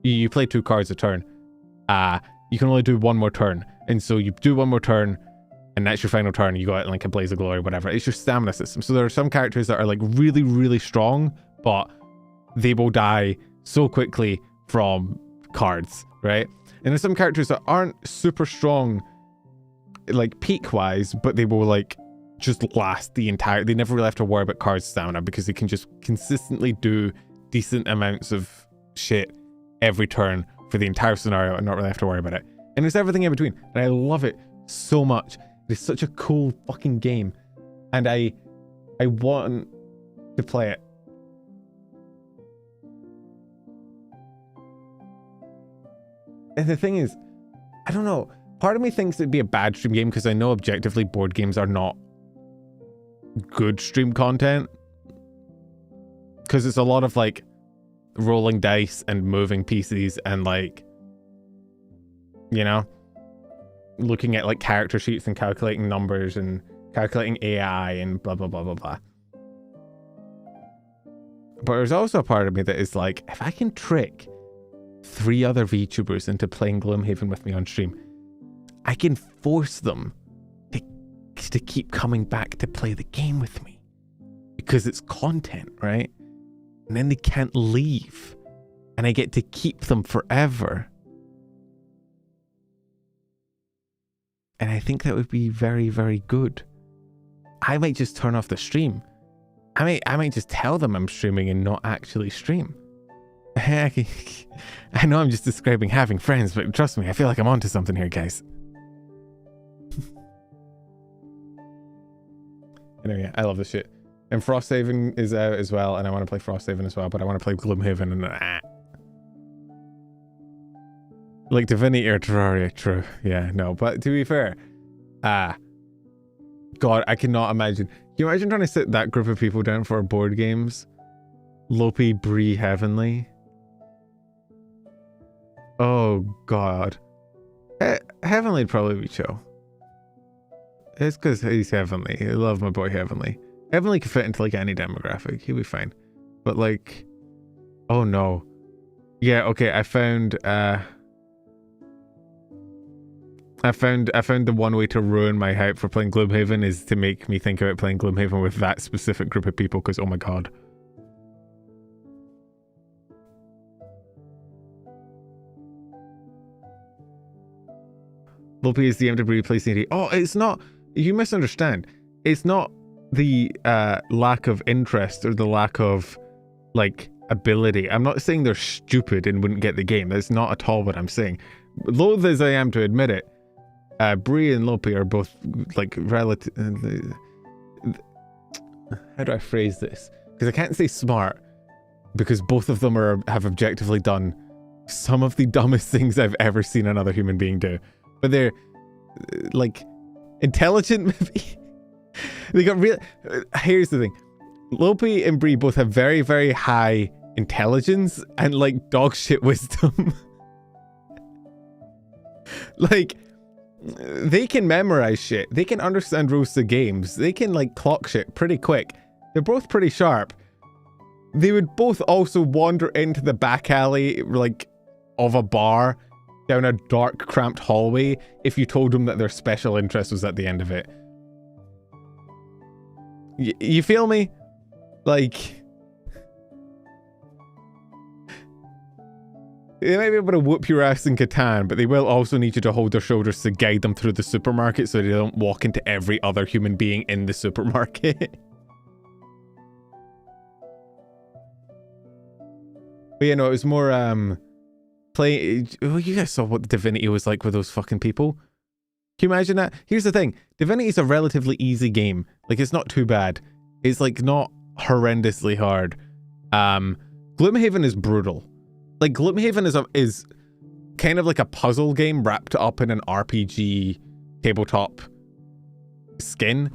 you play 2 cards a turn. You can only do 1 more turn. And so you do 1 more turn, and that's your final turn. You go out in like a blaze of glory, whatever. It's your stamina system. So there are some characters that are like really, really strong, but they will die so quickly from cards, right? And there's some characters that aren't super strong, like peak-wise, but they will like just last they never really have to worry about card stamina because they can just consistently do decent amounts of shit every turn for the entire scenario and not really have to worry about it. And there's everything in between. And I love it so much. It is such a cool fucking game. And I want to play it. And the thing is, I don't know. Part of me thinks it'd be a bad stream game because I know objectively board games are not good stream content. Because it's a lot of like rolling dice and moving pieces and like, you know, looking at like character sheets and calculating numbers and calculating AI and blah, blah, blah, blah, blah. But there's also a part of me that is like, if I can trick 3 other VTubers into playing Gloomhaven with me on stream, I can force them to keep coming back to play the game with me. Because it's content, right? And then they can't leave. And I get to keep them forever. And I think that would be very, very good. I might just turn off the stream. I might just tell them I'm streaming and not actually stream. I know I'm just describing having friends, but trust me, I feel like I'm onto something here, guys. Anyway, I love this shit. And Frosthaven is out as well, and I want to play Frosthaven as well, but I want to play Gloomhaven and like Divinity or Terraria, true. Yeah, no, but to be fair, God, I cannot imagine. Can you imagine trying to sit that group of people down for board games? Lopi, Bree, Heavenly. Oh, God. Heavenly'd probably be chill. It's because he's Heavenly. I love my boy Heavenly. Heavenly can fit into like any demographic. He'll be fine. But like, oh no. Yeah, okay, I found the one way to ruin my hype for playing Gloomhaven is to make me think about playing Gloomhaven with that specific group of people, because oh my god. Lopi is DM'd to Bree play CD. Oh, it's not, you misunderstand. It's not the lack of interest or the lack of like ability. I'm not saying they're stupid and wouldn't get the game. That's not at all what I'm saying. Loath as I am to admit it, Bree and Lopi are both like relative. How do I phrase this? Because I can't say smart, because both of them have objectively done some of the dumbest things I've ever seen another human being do. But they're like intelligent, maybe. They got real. Here's the thing: Lopi and Bree both have very, very high intelligence and like dog shit wisdom. Like, they can memorize shit. They can understand rules to games. They can like clock shit pretty quick. They're both pretty sharp. They would both also wander into the back alley, like, of a bar, down a dark, cramped hallway, if you told them that their special interest was at the end of it. You feel me? Like, they might be able to whoop your ass in Catan, but they will also need you to hold their shoulders to guide them through the supermarket so they don't walk into every other human being in the supermarket. But yeah, no, it was more, play. Oh, you guys saw what Divinity was like with those fucking people. Can you imagine that? Here's the thing. Divinity is a relatively easy game. Like, it's not too bad. It's like not horrendously hard. Gloomhaven is brutal. Like, Gloomhaven is kind of like a puzzle game wrapped up in an RPG tabletop skin.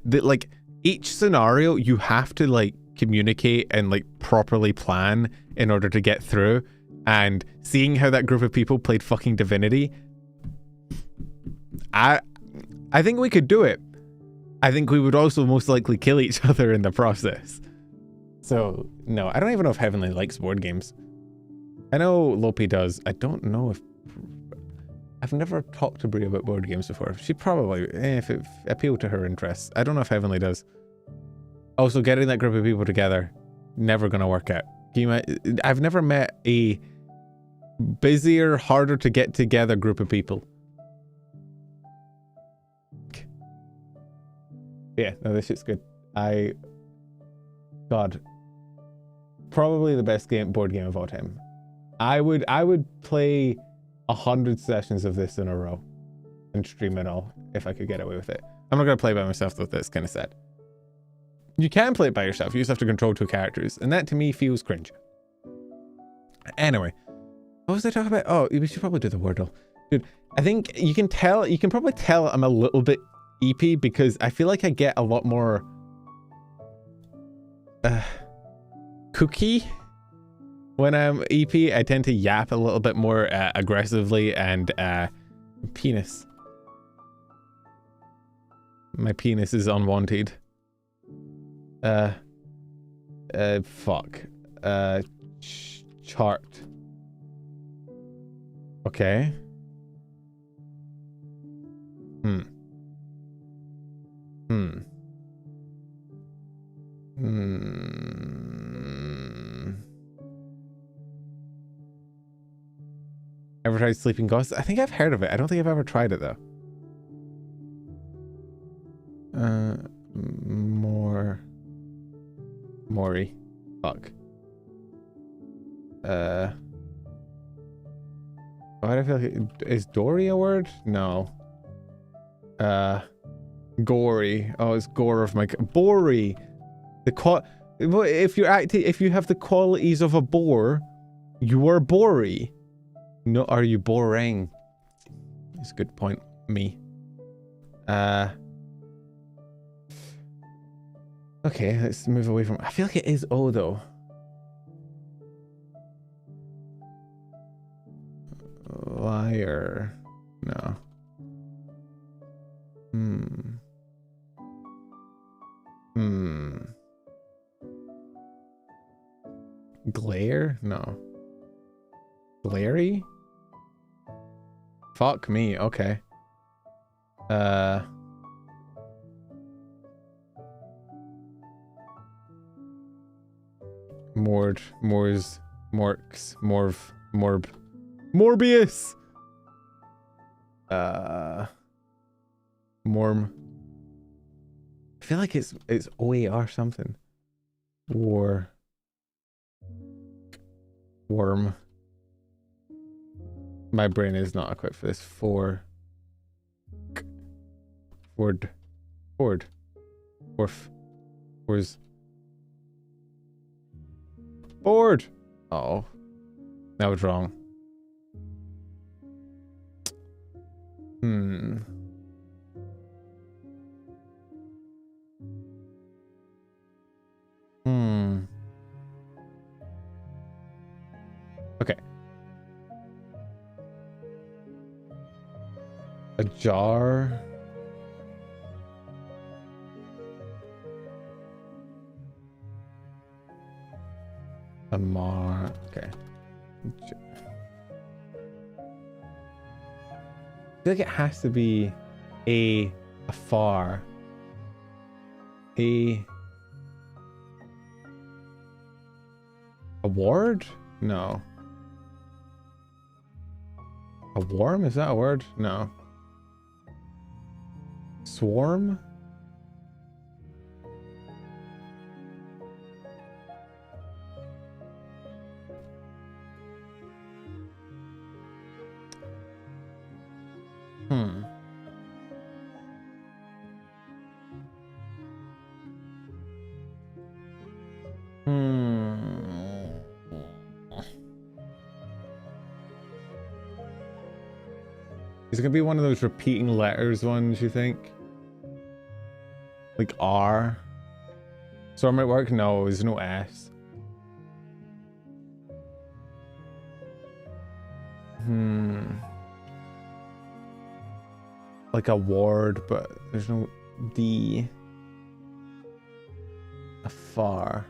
Like, each scenario you have to like communicate and like properly plan in order to get through. And seeing how that group of people played fucking Divinity, I think we could do it. I think we would also most likely kill each other in the process. So, no, I don't even know if Heavenly likes board games. I know Lopi does. I don't know if... I've never talked to Brie about board games before. She probably, if it appealed to her interests. I don't know if Heavenly does. Also, getting that group of people together, never gonna work out. I've never met a busier, harder to get together group of people. Yeah, no, this shit's good. God, probably the best board game of all time. I would play 100 sessions of this in a row and stream it all if I could get away with it. I'm not gonna play by myself though. That's kind of sad. You can play it by yourself. You just have to control 2 characters, and that to me feels cringe. Anyway, what was I talking about? Oh, we should probably do the Wordle. Dude, I think you can probably tell I'm a little bit EP because I feel like I get a lot more cookie when I'm EP. I tend to yap a little bit more aggressively, and penis. My penis is unwanted. Fuck. Chart. Okay. Ever tried sleeping ghosts? I think I've heard of it. I don't think I've ever tried it though. Mori. Fuck. Why do I feel like is Dory a word? No. Gory. Oh, it's gore of my Bory. If you have the qualities of a boar, you are bory. No, are you boring? It's a good point. Me. Okay, let's move away from. I feel like it is O though. Liar. No. Glare? No. Glary? Fuck me. Okay. Mord, Mors, Morks, Morv, Morb, Morbius. Morm. I feel like it's OAR something. Worm. My brain is not equipped for this. Ford. Where's bored? Oh, that was wrong. Okay. A jar. Okay. I feel like it has to be afar. A ward? No. A worm? Is that a word? No. Swarm? Is it gonna be one of those repeating letters ones, you think? Like R? So it might work? No, there's no S. Like a ward, but there's no D. Afar.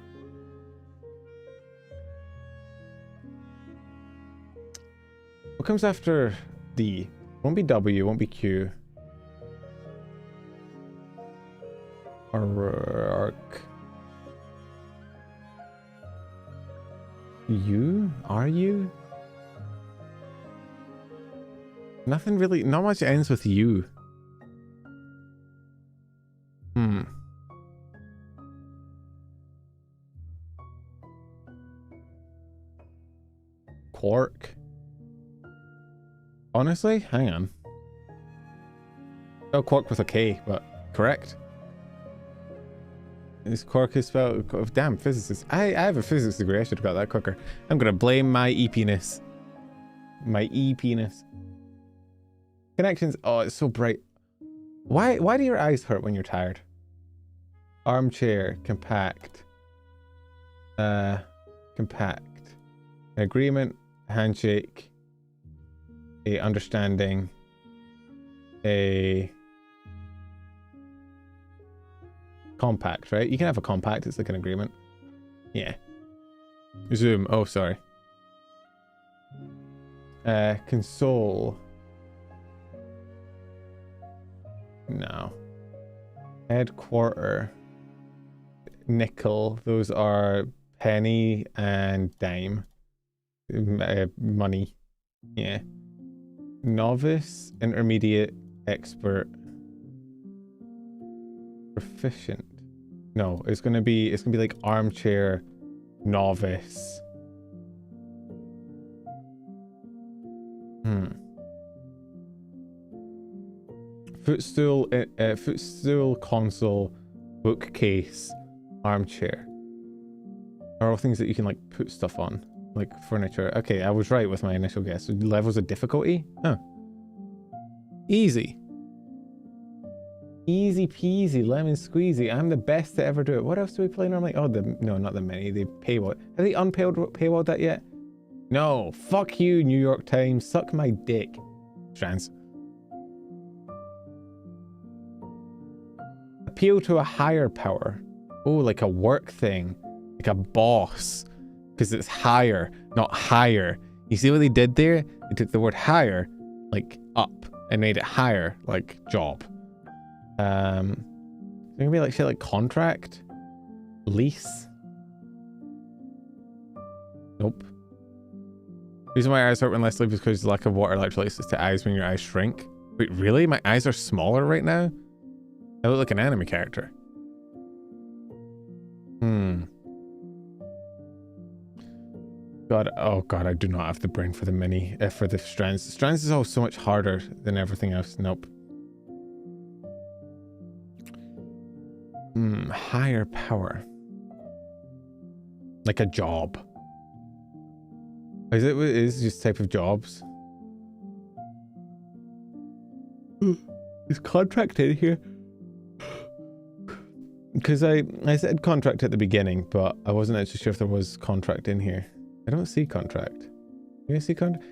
What comes after D? Won't be W, won't be Q. Arc. U? Are you? Nothing really, not much ends with U. Quark. Honestly, hang on. Oh, quark with a K, but correct. Is quark is spelled? Oh, damn, physicist. I have a physics degree. I should have got that quicker. I'm gonna blame my EP-ness. My EP-ness. Connections. Oh, it's so bright. Why do your eyes hurt when you're tired? Armchair. Compact. Compact. Agreement. Handshake. A understanding. A compact, right? You can have a compact. It's like an agreement. Yeah. Zoom. Oh, sorry. Console. No. Headquarter. Nickel. Those are penny and dime. Money. Yeah. Novice, intermediate, expert, proficient. No, it's gonna be like armchair, novice. Footstool, footstool, console, bookcase, armchair. Are all things that you can like put stuff on, like furniture. Okay, I was right with my initial guess. Levels of difficulty? Huh. Easy. Easy peasy, lemon squeezy. I'm the best to ever do it. What else do we play normally? Oh, no, not the mini. They paywall. Have they paywalled that yet? No. Fuck you, New York Times. Suck my dick. Strands. Appeal to a higher power. Oh, like a work thing. Like a boss. Because it's higher, not higher. You see what they did there? They took the word higher, like up, and made it higher, like job. It's gonna be like shit like contract? Lease? Nope. The reason why my eyes hurt when less sleep is because the lack of water electrolysis to eyes when your eyes shrink. Wait, really? My eyes are smaller right now? I look like an anime character. God, oh god, I do not have the brain for the mini, for the strands. Strands is all so much harder than everything else. Nope. Higher power. Like a job. Is it just type of jobs? Is contract in here? Because I said contract at the beginning, but I wasn't actually sure if there was contract in here. I don't see contract. You see contract?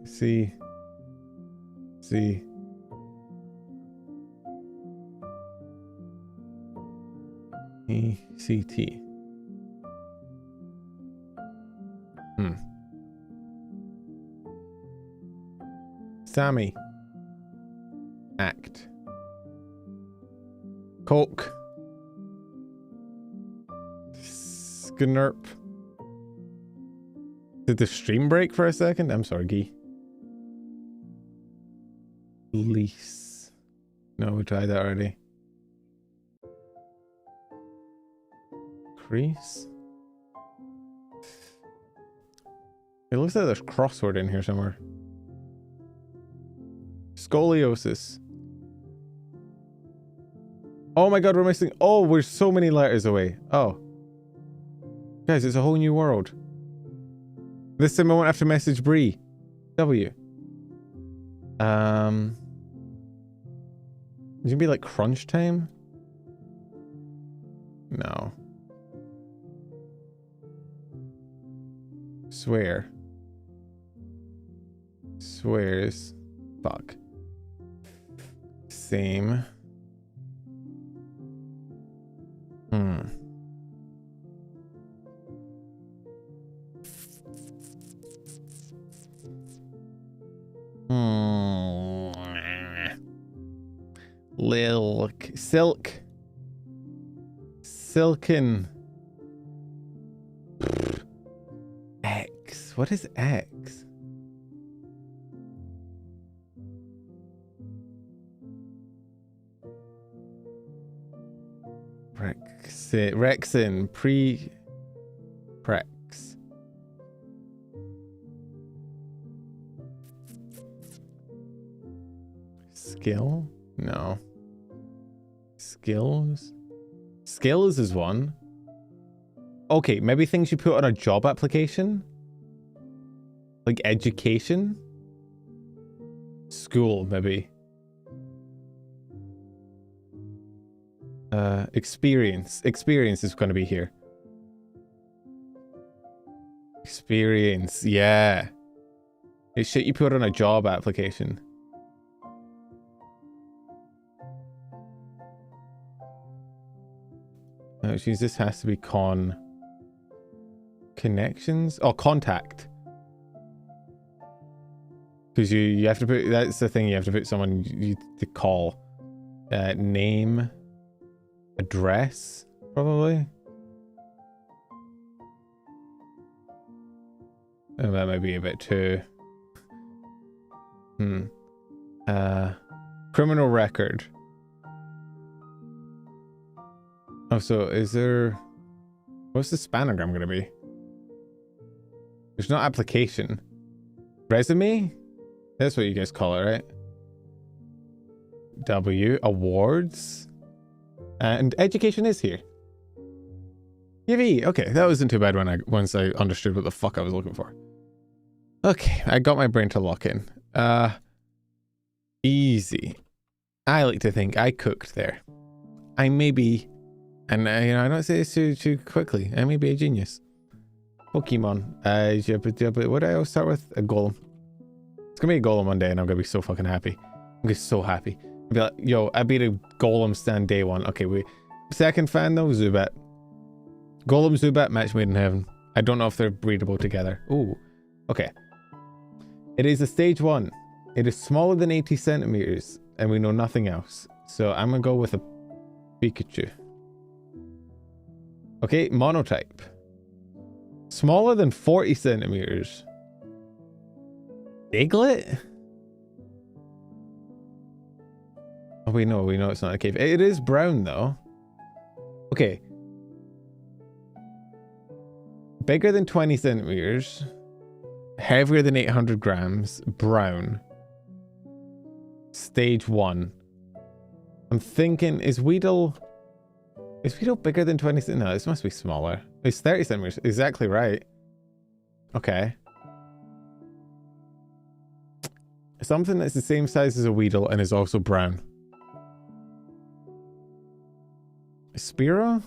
See. ECT. Sammy. Act. Coke. Sknurp. Did the stream break for a second? I'm sorry, Guy. Lease. No, we tried that already. Crease. It looks like there's crossword in here somewhere. Scoliosis. Oh my god, we're missing. Oh, we're so many letters away. Oh. Guys, it's a whole new world. This time I won't have to message Bree. W. Is it gonna be like crunch time? No. Swear. Swears. Fuck. Same. Lilk. Silk. Silken. X. What is X? Rexin. Prex. Skill? No. Skills? Skills is one. Okay, maybe things you put on a job application? Like education? School, maybe. Experience. Experience is going to be here. Experience, yeah. It's shit you put on a job application. which means this has to be connections. Oh, contact. Because you have to put, that's the thing, you have to put someone you to call. Name, address, probably. Oh, that might be a bit too. Criminal record. Oh, so is there... What's the spanogram going to be? There's no application. Resume? That's what you guys call it, right? W. Awards. And education is here. Yippee! Okay, that wasn't too bad once I understood what the fuck I was looking for. Okay, I got my brain to lock in. Easy. I like to think I cooked there. I may be, and I don't say this too quickly, I may be a genius. Pokemon. What do I always start with? A golem. It's gonna be a golem one day and I'm gonna be so fucking happy. I'm gonna be so happy. I'll be like, yo, I beat a golem stand day one. Okay, second fan though, Zubat. Golem, Zubat, match made in heaven. I don't know if they're breedable together. Ooh, okay. It is a stage 1. It is smaller than 80 centimeters, and we know nothing else. So I'm gonna go with a Pikachu. Okay, monotype. Smaller than 40 centimeters. Diglett? Oh, we know it's not a cave. It is brown though. Okay. Bigger than 20 centimeters. Heavier than 800 grams. Brown. Stage 1. I'm thinking, is Weedle bigger than 20 centimeters? No, this must be smaller. It's 30 centimeters. Exactly right. Okay. Something that's the same size as a Weedle and is also brown. Spearow?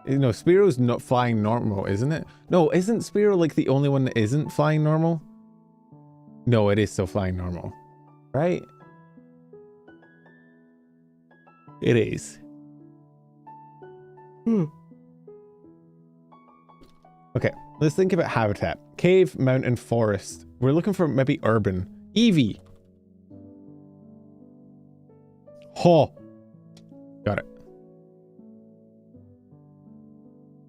No, Spearow's not flying normal, isn't it? No, isn't Spearow like the only one that isn't flying normal? No, it is still flying normal. Right? It is. Okay, let's think about habitat. Cave, mountain, forest. We're looking for maybe urban. Eevee. Ho. Got it.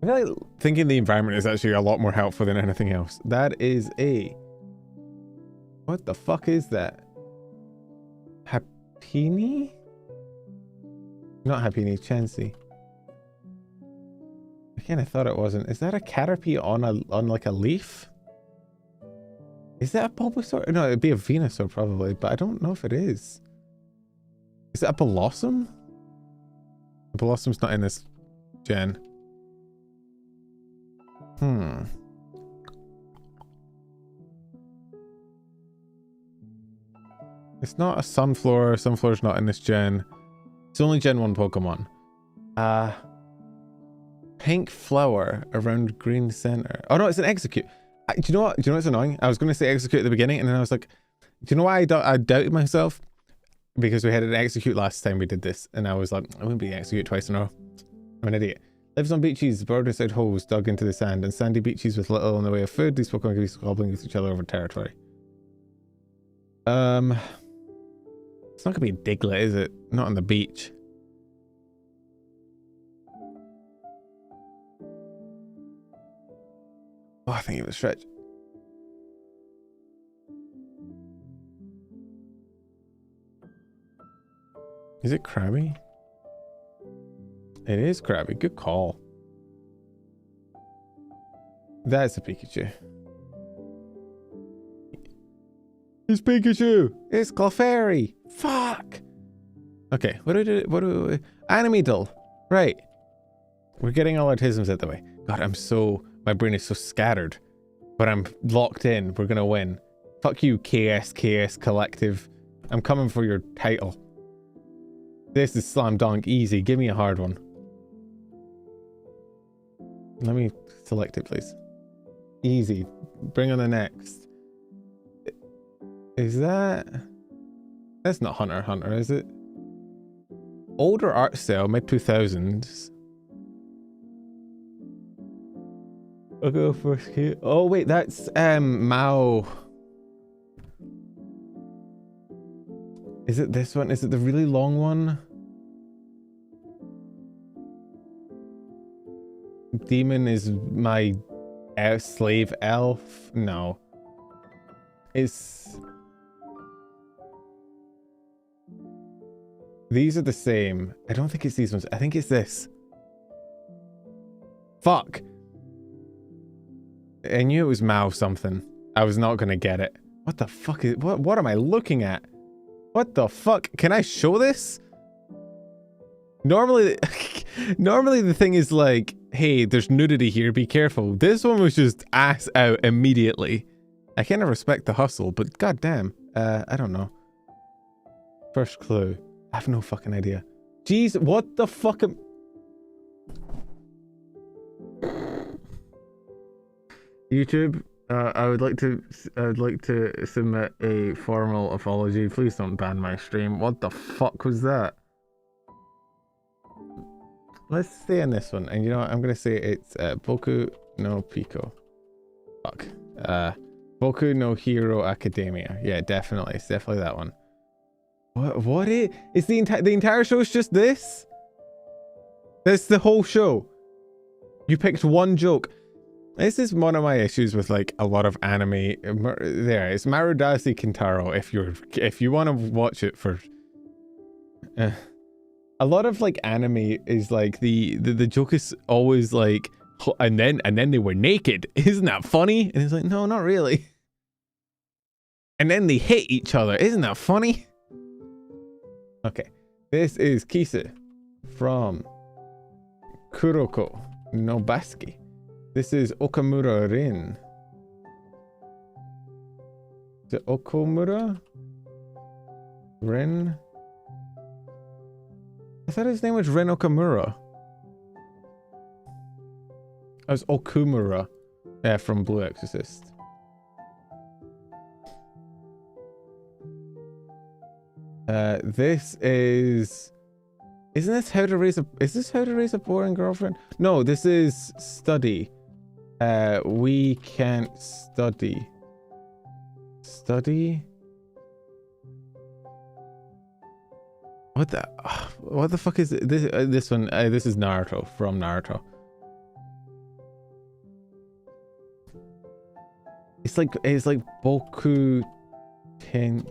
I feel like thinking the environment is actually a lot more helpful than anything else. That is a... What the fuck is that? Happini? Not Happini, Chansey. I kind of thought it wasn't. Is that a Caterpie on like a leaf? Is that a Bulbasaur? No, it'd be a Venusaur probably, but I don't know if it is. Is it a Blossom? Blossom's not in this gen. It's not a Sunflower. Sunflower's not in this gen. It's only Gen 1 Pokemon. Pink flower around green center. Oh no, it's an Execute. Do you know what? Do you know what's annoying? I was going to say Execute at the beginning, and then I was like, do you know why I doubted myself? Because we had an Execute last time we did this, and I was like, I wouldn't be Execute twice in a row. I'm an idiot. Lives on beaches, burrowed inside holes dug into the sand, and sandy beaches with little in the way of food. These Pokemon can be squabbling with each other over territory. It's not gonna be a Diglett, is it? Not on the beach. Oh, I think it was Stretch. Is it Krabby? It is Krabby. Good call. That's a Pikachu. It's Pikachu! It's Clefairy! Fuck! Okay, what do we... Animeedle! Right. We're getting all autisms out the way. God, my brain is so scattered. But I'm locked in. We're gonna win. Fuck you, KS Collective. I'm coming for your title. This is slam dunk easy. Give me a hard one. Let me select it, please. Easy. Bring on the next. Is that... That's not Hunter x Hunter, is it? older art style, mid 2000s. I'll go first here. Oh wait, that's Mao. Is it this one? Is it the really long one? Demon is my slave elf? No. It's... These are the same. I don't think it's these ones. I think it's this. Fuck. I knew it was Mao something. I was not gonna get it. What the fuck is... What am I looking at? What the fuck? Can I show this? Normally... Normally the thing is like, hey, there's nudity here, be careful. This one was just ass out immediately. I kind of respect the hustle, but goddamn, I don't know. First clue. I have no fucking idea. Jeez, what the fuck am... YouTube, I would like to submit a formal apology. Please don't ban my stream. What the fuck was that? Let's stay on this one, and you know what? I'm gonna say it's Boku no Pico. Fuck. Boku no Hero Academia. Yeah, definitely. It's definitely that one. What is the entire show is just this? That's the whole show. You picked one joke. This is one of my issues with like a lot of anime. There, it's Marudasi Kintaro. If you want to watch it for. A lot of like anime is like the joke is always like, and then they were naked. Isn't that funny? And it's like, no, not really. And then they hit each other. Isn't that funny? Okay, this is Kisa from Kuroko no Basuke. This is Okamura Rin. Is it Okamura Rin? I thought his name was Ren Okamura. It was Okumura from Blue Exorcist. This is... Isn't this How to Raise a... Is this How to Raise a Boring Girlfriend? No, this is Study. We can't study. Study? What the fuck is this? This one? This is Naruto, from Naruto. It's like Boku Ten.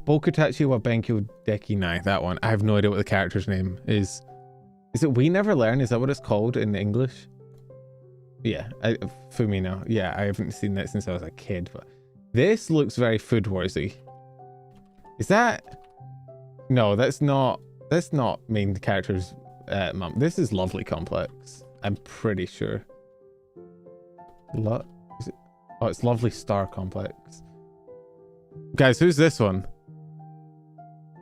Bokutachi wa Benkyo Deki Nai. That one. I have no idea what the character's name is. Is it We Never Learn? Is that what it's called in English? Yeah, Fumino. Yeah, I haven't seen that since I was a kid. But this looks very Food Warsy. Is that? No, that's not main character's mum. This is Lovely Complex. I'm pretty sure. Is it? Oh, it's Lovely Star Complex. Guys, who's this one?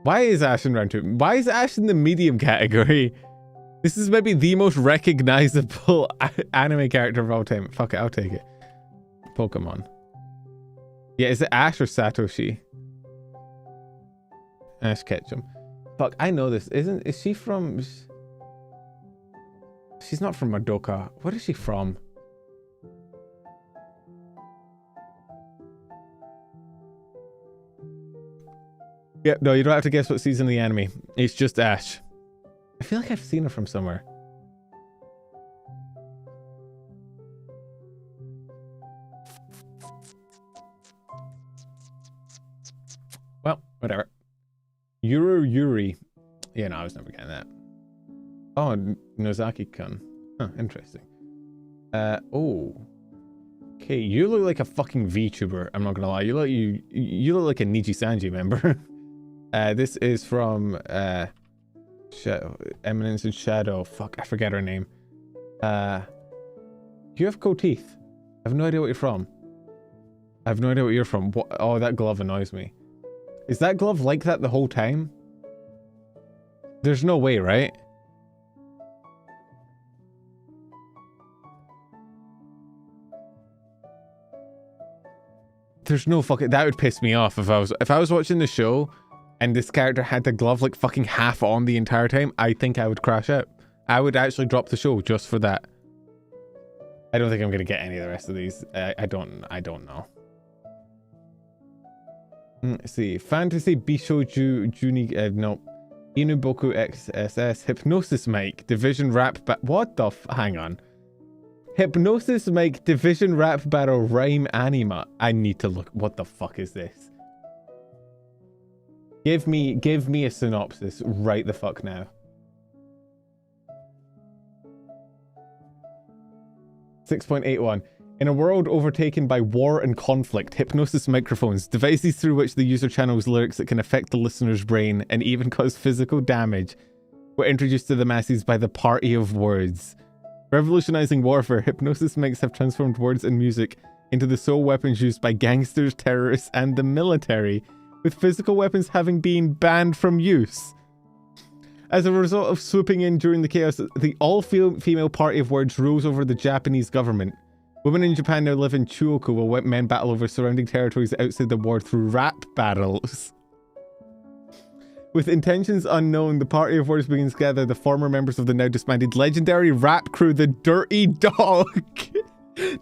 Why is Ash in round 2? Why is Ash in the medium category? This is maybe the most recognizable anime character of all time. Fuck it, I'll take it. Pokemon. Yeah, is it Ash or Satoshi? Ash Ketchum. Fuck, I know this. Is she from... She's not from Madoka. What is she from? Yeah, no, you don't have to guess what season of the anime. It's just Ash. I feel like I've seen her from somewhere. Well, whatever. Yuri. Yeah, no, I was never getting that. Oh, Nozaki-kun. Huh, interesting. Oh. Okay, you look like a fucking VTuber. I'm not gonna lie. You look like a Niji Sanji member. This is from Eminence in Shadow. Fuck, I forget her name. You have cool teeth. I have no idea what you're from. I have no idea what you're from. What? Oh, that glove annoys me. Is that glove like that the whole time? There's no way, right? There's no fucking... That would piss me off if I was watching the show and this character had the glove like fucking half on the entire time, I think I would crash out. I would actually drop the show just for that. I don't think I'm gonna get any of the rest of these. I don't know. Let's see. Fantasy Bishouju Juni no. Inuboku XSS Hypnosis Mic Division Rap what the hang on. Hypnosis Mic Division Rap Battle Rhyme Anima. I need to look. What the fuck is this? Give me a synopsis right the fuck now. 6.81. In a world overtaken by war and conflict, hypnosis microphones, devices through which the user channels lyrics that can affect the listener's brain and even cause physical damage, were introduced to the masses by the Party of Words. Revolutionizing warfare, hypnosis mics have transformed words and music into the sole weapons used by gangsters, terrorists, and the military, with physical weapons having been banned from use. As a result of swooping in during the chaos, the all-female Party of Words rules over the Japanese government. Women in Japan now live in Chuoku while men battle over surrounding territories outside the war through rap battles. With intentions unknown, the Party of Words begins to gather the former members of the now disbanded legendary rap crew, the Dirty Dog,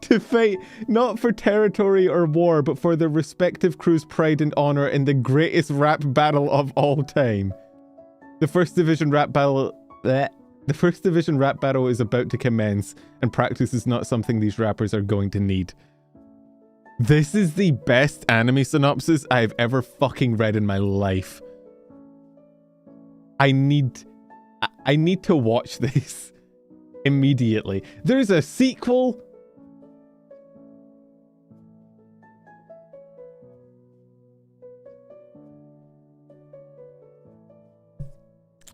to fight not for territory or war, but for their respective crew's pride and honor in the greatest rap battle of all time. The first division rap battle is about to commence, and practice is not something these rappers are going to need. This is the best anime synopsis I've ever fucking read in my life. I need to watch this immediately. There's a sequel.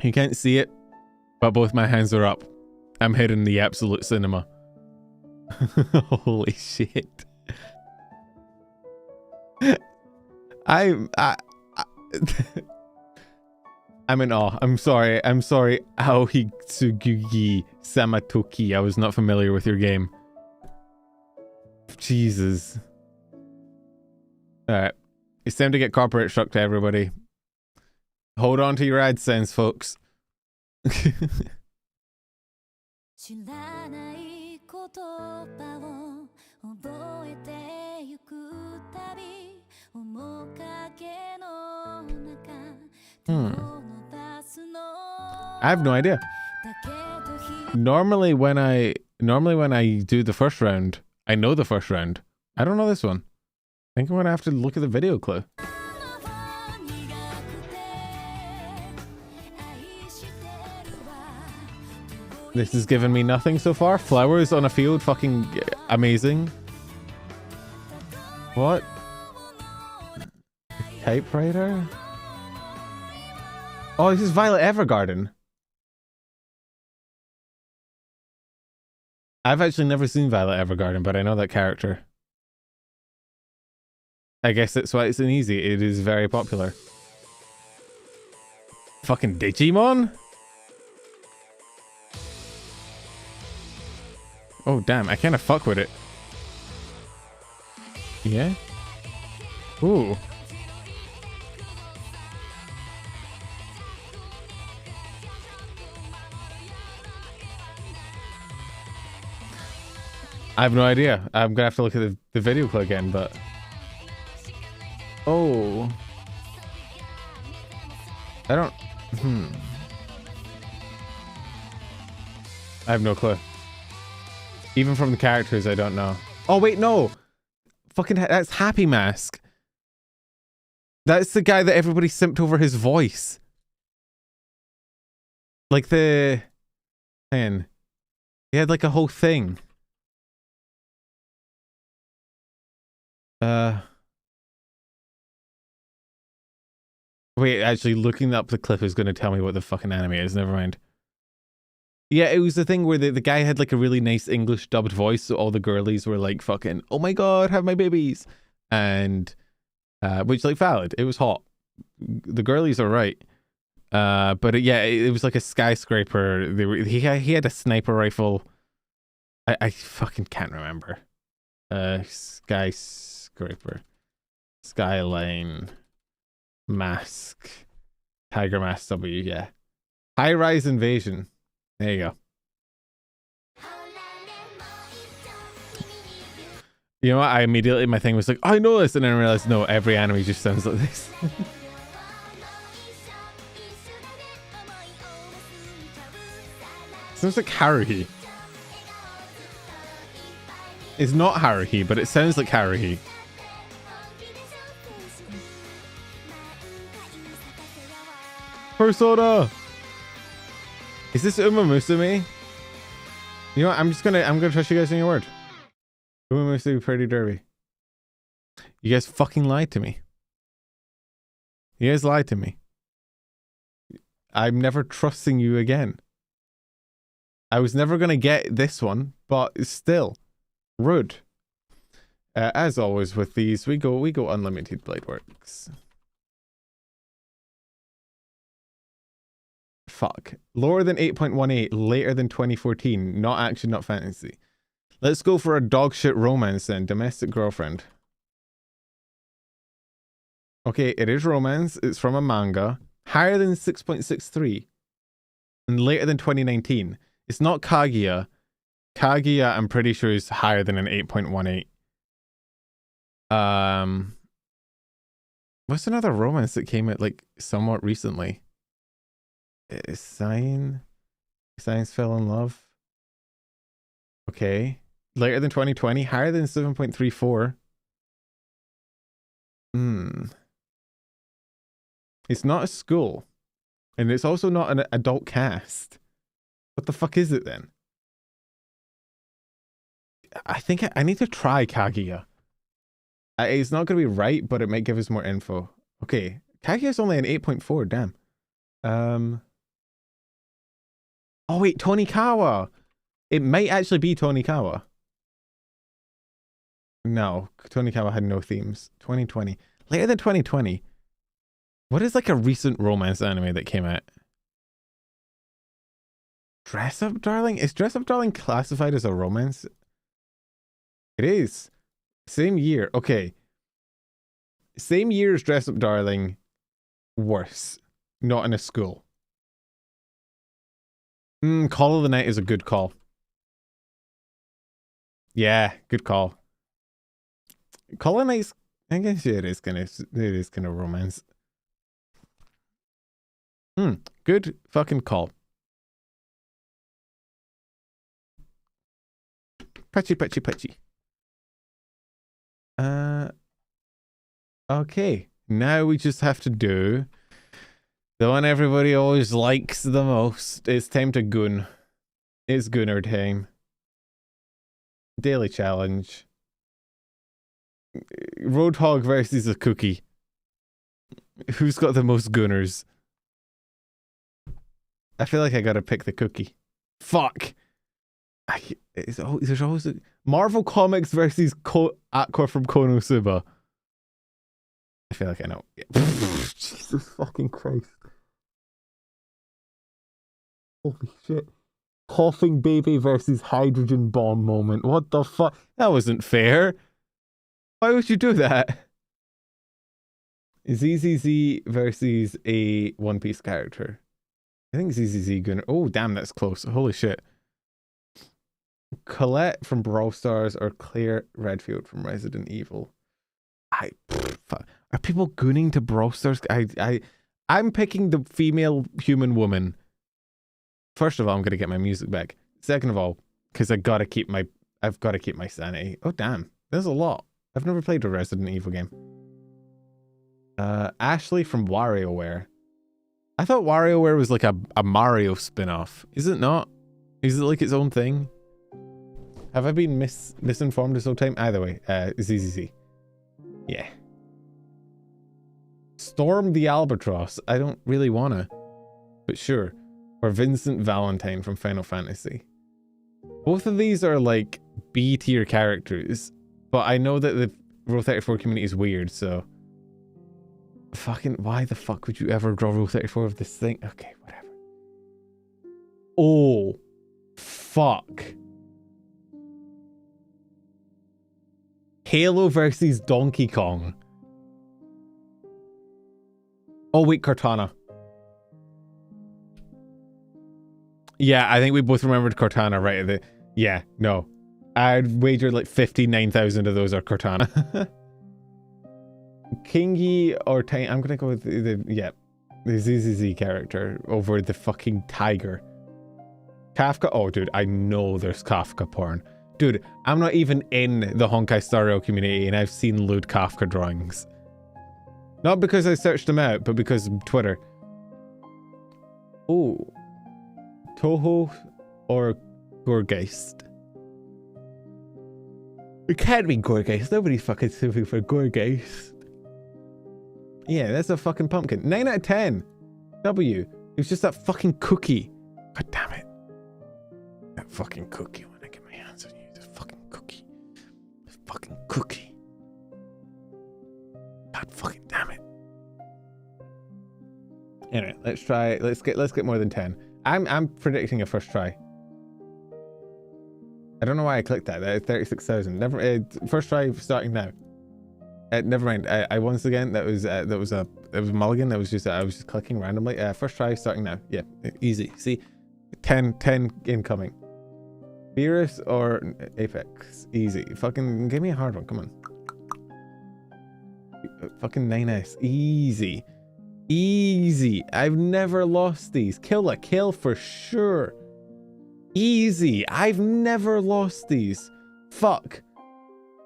You can't see it, but both my hands are up. I'm hitting the absolute cinema. Holy shit. I'm in awe. I'm sorry. Aohitsugi Samatoki. I was not familiar with your game. Jesus. Alright. It's time to get corporate struck to everybody. Hold on to your AdSense, folks. I have no idea. Normally when I do the first round, I know the first round. I don't know this one. I think I'm gonna have to look at the video clue. This has given me nothing so far. Flowers on a field, fucking amazing. What? Typewriter? Oh, this is Violet Evergarden. I've actually never seen Violet Evergarden, but I know that character. I guess that's why it's an easy. It is very popular. Fucking Digimon? Oh, damn. I kind of fuck with it. Yeah? Ooh. I have no idea. I'm gonna have to look at the video clip again, but... Oh. I don't... I have no clue. Even from the characters, I don't know. Oh, wait, no! Fucking... That's Happy Mask. That's the guy that everybody simped over his voice. Like the... Man. He had like a whole thing. Wait, actually looking up the clip is going to tell me what the fucking anime is. Never mind. Yeah, it was the thing where the guy had like a really nice English dubbed voice, so all the girlies were like fucking, oh my god, have my babies. And, which like valid. It was hot. The girlies are right. But yeah, it was like a skyscraper. He had a sniper rifle. I fucking can't remember. Skyscraper. Skyline. Mask. Tiger Mask W, yeah. High Rise Invasion. There you go. You know what? I immediately, my thing was like, I know this, and then I realized, no, every anime just sounds like this. Sounds like Haruhi. It's not Haruhi, but it sounds like Haruhi. Persona! Is this Uma Musume? You know what? I'm gonna trust you guys on your word. Uma Musume Pretty Derby. You guys fucking lied to me. You guys lied to me. I'm never trusting you again. I was never gonna get this one, but still. Rude. As always with these, we go unlimited blade works. Fuck. Lower than 8.18, later than 2014. Not action, not fantasy. Let's go for a dogshit romance then. Domestic girlfriend. Okay, it is romance. It's from a manga. Higher than 6.63. And later than 2019. It's not Kaguya. Kaguya, I'm pretty sure, is higher than an 8.18. What's another romance that came out like somewhat recently? Science fell in love. Okay. Later than 2020, higher than 7.34. It's not a school. And it's also not an adult cast. What the fuck is it then? I think I need to try Kaguya. It's not going to be right, but it might give us more info. Okay. Kaguya's only an 8.4, damn. Oh wait, Tonikawa. It might actually be Tonikawa. No, Tonikawa had no themes. 2020. Later than 2020. What is like a recent romance anime that came out? Dress Up Darling? Is Dress Up Darling classified as a romance? It is. Same year. Okay. Same year as Dress Up Darling. Worse. Not in a school. Call of the Night is a good call. Yeah, good call. Call of the Night's, I guess yeah, it is kind of romance. Good fucking call. Patchy. Okay. Now we just have to do the one everybody always likes the most. It's time to goon. It's gooner time. Daily challenge. Roadhog versus a cookie. Who's got the most gooners? I feel like I gotta pick the cookie. Fuck. There's always a Marvel Comics versus Aqua from Konosuba. I feel like I know. Jesus fucking Christ. Holy shit. Coughing Baby versus Hydrogen Bomb moment. What the fuck? That wasn't fair. Why would you do that? ZZZ versus a One Piece character. I think ZZZ gonna... Oh, damn, that's close. Holy shit. Colette from Brawl Stars or Claire Redfield from Resident Evil. Are people gooning to Brawl Stars? I'm picking the female human woman. First of all, I'm gonna get my music back. Second of all, because I've got to keep my sanity. Oh damn, there's a lot. I've never played a Resident Evil game. Ashley from WarioWare. I thought WarioWare was like a Mario spin-off. Is it not? Is it like its own thing? Have I been misinformed this whole time? Either way, ZZZ. Yeah. Storm the Albatross. I don't really wanna, but sure. Or Vincent Valentine from Final Fantasy. Both of these are like B tier characters, but I know that the Rule 34 community is weird, so fucking why the fuck would you ever draw Rule 34 of this thing? Okay, whatever. Oh, fuck. Halo versus Donkey Kong. Oh wait, Cortana. Yeah, I think we both remembered Cortana right at the... Yeah, no. I'd wager like 59,000 of those are Cortana. Kingy or Tiny... I'm gonna go with the ZZZ character over the fucking tiger. Kafka? Oh, dude, I know there's Kafka porn. Dude, I'm not even in the Honkai Star Rail community and I've seen lewd Kafka drawings. Not because I searched them out, but because of Twitter. Oh. Toho or Gorgeist? It can't be Gorgeist. Nobody's fucking suing for Gorgeist. Yeah, that's a fucking pumpkin. 9 out of 10. W. It was just that fucking cookie. God damn it. That fucking cookie. When I get my hands on you, the fucking cookie. The fucking cookie. God fucking damn it. Anyway, let's try. Let's get more than 10. I'm predicting a first try. I don't know why I clicked that. That is 36,000. Never. First try starting now. Never mind. I once again that was mulligan. That was just I was just clicking randomly. First try starting now. Yeah, easy. See, 10 incoming. Beerus or Apex? Easy. Fucking give me a hard one. Come on. Fucking 9S. Easy. Easy. I've never lost these. Kill a kill for sure. Easy. I've never lost these. Fuck.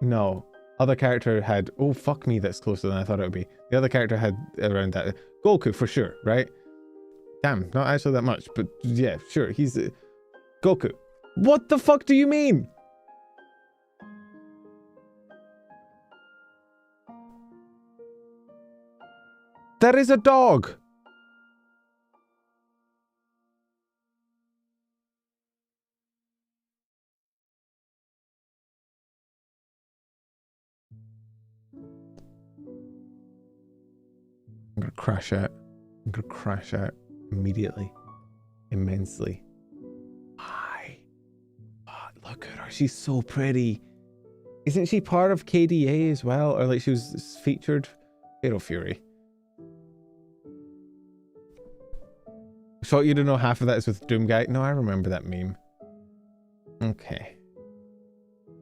No. Other character had... Oh, fuck me, that's closer than I thought it would be. The other character had around that. Goku, for sure, right? Damn, not actually that much, but yeah, sure. He's... Goku. What the fuck do you mean? That is a dog. I'm gonna crash out. I'm gonna crash out immediately. Immensely. Why? Oh, look at her. She's so pretty. Isn't she part of KDA as well? Or like she was featured? Fatal Fury. Thought you didn't know half of that is with Doom Guy. No, I remember that meme. Okay.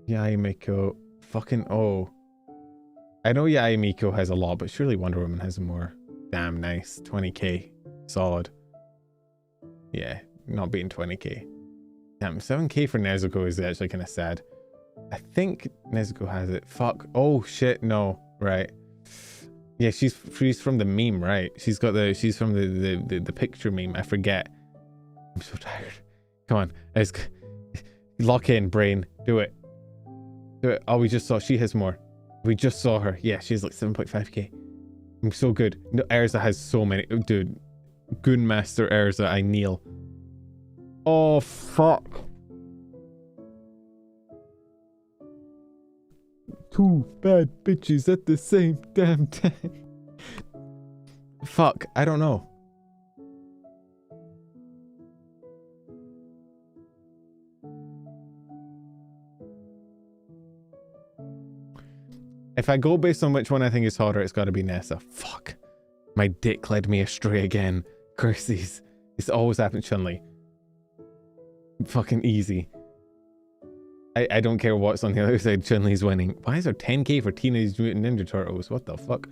Yai Miko. Fucking oh. I know Yai Miko has a lot, but surely Wonder Woman has more. Damn nice. 20k. Solid. Yeah, not beating 20k. Damn, 7k for Nezuko is actually kind of sad. I think Nezuko has it. Fuck. Oh shit, no. Right. Yeah, she's from the meme, right? She's from the picture meme. I forget. I'm so tired. Come on. Let's lock in, brain. Do it. Do it. Oh, we just saw she has more. We just saw her. Yeah, she's like 7.5k. I'm so good. No, Erza has so many. Dude. Goon Master Erza, I kneel. Oh, fuck. Two bad bitches at the same damn time. Fuck, I don't know. If I go based on which one I think is hotter, it's gotta be Nessa. Fuck. My dick led me astray again. Curses. This always happens, Chun-Li. Fucking easy. I don't care what's on the other side, Chun-Li's winning. Why is there 10k for Teenage Mutant Ninja Turtles? What the fuck?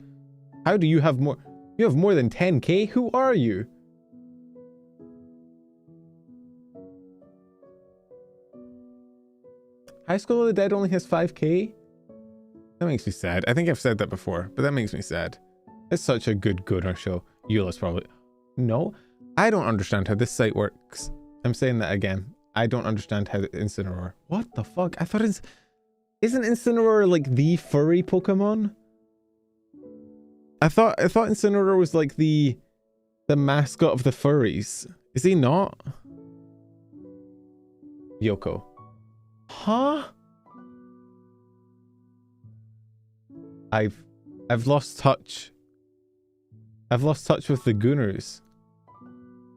How do you have more? You have more than 10k? Who are you? High School of the Dead only has 5k? That makes me sad. I think I've said that before, but that makes me sad. It's such a good Gunnar show. Eula's probably... No, I don't understand how this site works. I'm saying that again. I don't understand how Incineroar... What the fuck? I thought it's... Isn't Incineroar like the furry Pokemon? I thought Incineroar was like the mascot of the furries. Is he not? Yoko. Huh? I've lost touch. I've lost touch with the Gooners.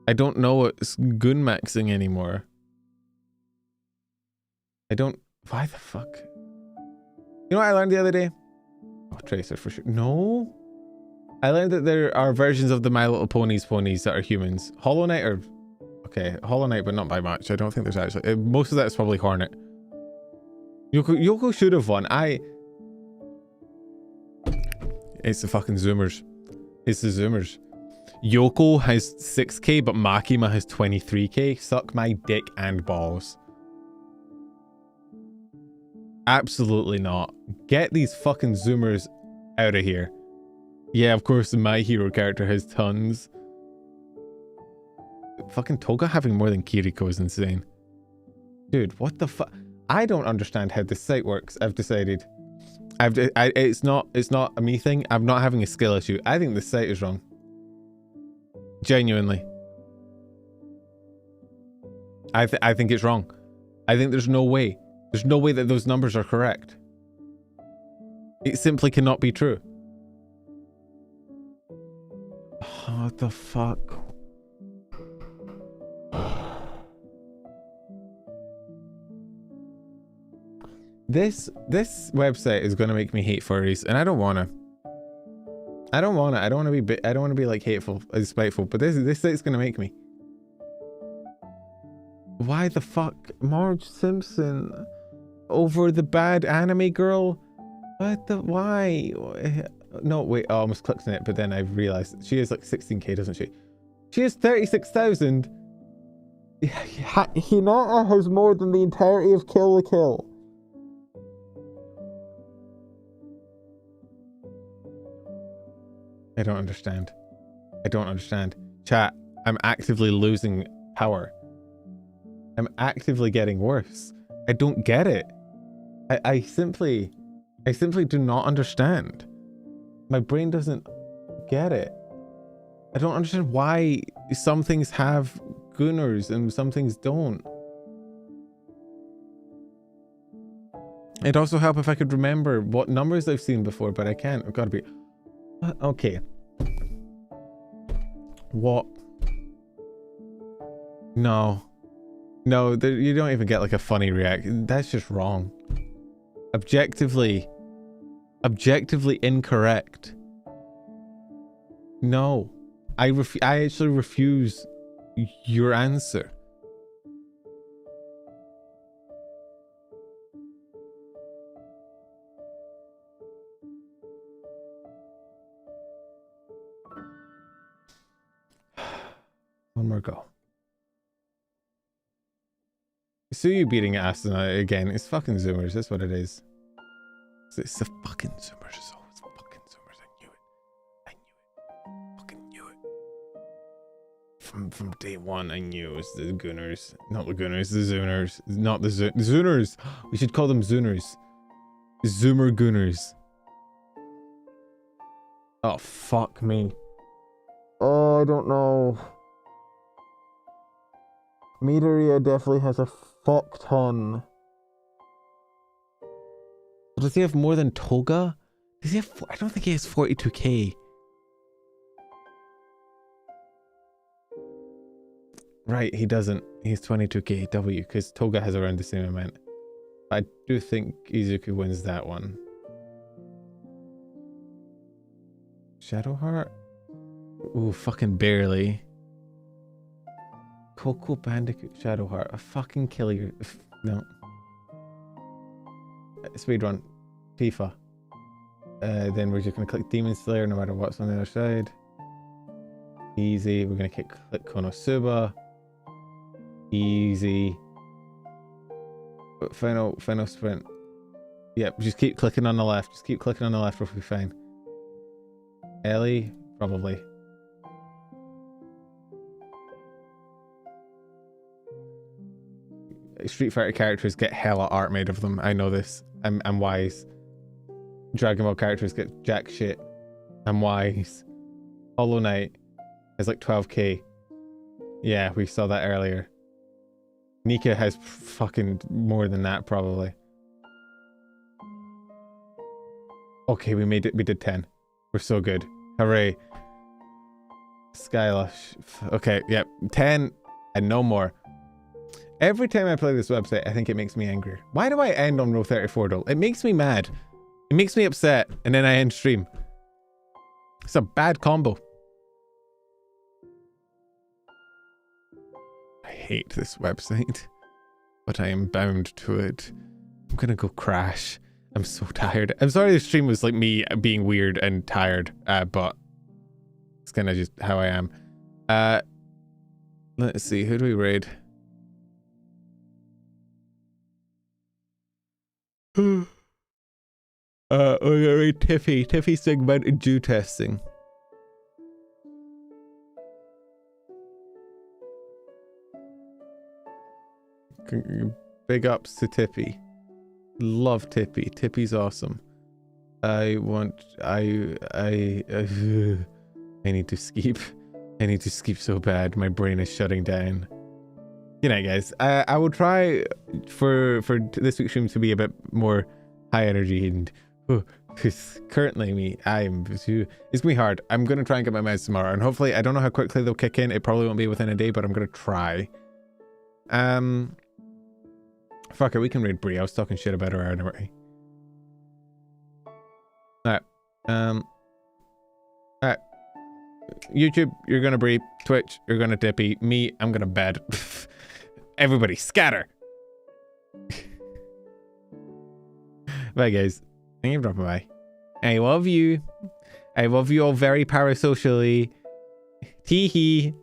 I don't know what's Goon maxing anymore. I don't... Why the fuck? You know what I learned the other day? Oh, Tracer for sure. No? I learned that there are versions of the My Little Ponies that are humans. Hollow Knight or... Okay, Hollow Knight, but not by much. I don't think there's actually... most of that is probably Hornet. Yoko should have won. It's the fucking Zoomers. It's the Zoomers. Yoko has 6k, but Makima has 23k. Suck my dick and balls. Absolutely not. Get these fucking Zoomers out of here. Yeah, of course, my hero character has tons. Fucking Toga having more than Kiriko is insane. Dude, what the fuck? I don't understand how this site works. I've decided. It's not a me thing. I'm not having a skill issue. I think this site is wrong. Genuinely. I think it's wrong. I think there's no way. There's no way that those numbers are correct. It simply cannot be true. What the fuck? This website is going to make me hate furries, and I don't want to. I don't want to be like hateful and spiteful, but this site's going to make me. Why the fuck? Marge Simpson over the bad anime girl? What the... why? No, wait, I almost clicked on it, but then I realized she is like 16k, doesn't she? She has 36,000. Hinata has more than the entirety of Kill la Kill. I don't understand. I don't understand. Chat, I'm actively losing power. I'm actively getting worse. I don't get it. I simply do not understand. My brain doesn't get it. I don't understand why some things have Gunners and some things don't. It'd also help if I could remember what numbers I've seen before, but I can't. I've got to be... okay. What? No. No, you don't even get like a funny reaction. That's just wrong. Objectively incorrect. No. I actually refuse your answer. One more go. So you beating Asuna again. It's fucking Zoomers. That's what it is. It's the fucking Zoomers. It's always the fucking Zoomers. I knew it. I knew it. Fucking knew it. From day one, I knew it was the Gunners. Not the Gunners, the Zooners. Not the Zooners. We should call them Zooners. Zoomer Gunners. Oh, fuck me. Oh, I don't know. Midoriya definitely has a fuck ton. Does he have more than Toga? Does he have... I don't think he has 42k. Right, he doesn't. He has 22k W because Toga has around the same amount. I do think Izuku wins that one. Shadowheart? Ooh, fucking barely. Coco Bandicoot Shadowheart. A fucking kill you. No. Speedrun. FIFA. Then we're just going to click Demon Slayer no matter what's on the other side. Easy. We're going to click Konosuba. Easy. Final sprint. Yep, just keep clicking on the left. Just keep clicking on the left. We'll be fine. Ellie? Probably. Street Fighter characters get hella art made of them. I know this. I'm wise. Dragon Ball characters get jack shit. I'm wise. Hollow Knight has like 12k. Yeah, we saw that earlier. Nika has fucking more than that probably. Okay, we made it. We did 10. We're so good. Hooray. Skylush. Okay, yep. 10 and no more. Every time I play this website, I think it makes me angrier. Why do I end on row 34 though? It makes me mad. It makes me upset, and then I end stream. It's a bad combo. I hate this website, but I am bound to it. I'm gonna go crash. I'm so tired. I'm sorry the stream was like me being weird and tired, but it's kind of just how I am. Let's see, who do we raid? We're gonna raid Tiffy. Tiffy's doing mountain dew testing. Big ups to Tippy. Love Tippy. Tippy's awesome. I need to skip. I need to skip so bad. My brain is shutting down. Good night, guys. I will try for this week's stream to be a bit more high energy and because currently it's gonna be hard. I'm gonna try and get my meds tomorrow, and hopefully I don't know how quickly they'll kick in. It probably won't be within a day, but I'm gonna try. Fuck it, we can raid Brie. I was talking shit about her anyway. Alright. Alright. YouTube, you're gonna Brie. Twitch, you're gonna Tippy. Me, I'm gonna bed. Everybody, scatter! Bye, guys. Thank you for dropping by. I love you. I love you all very parasocially. Tee hee.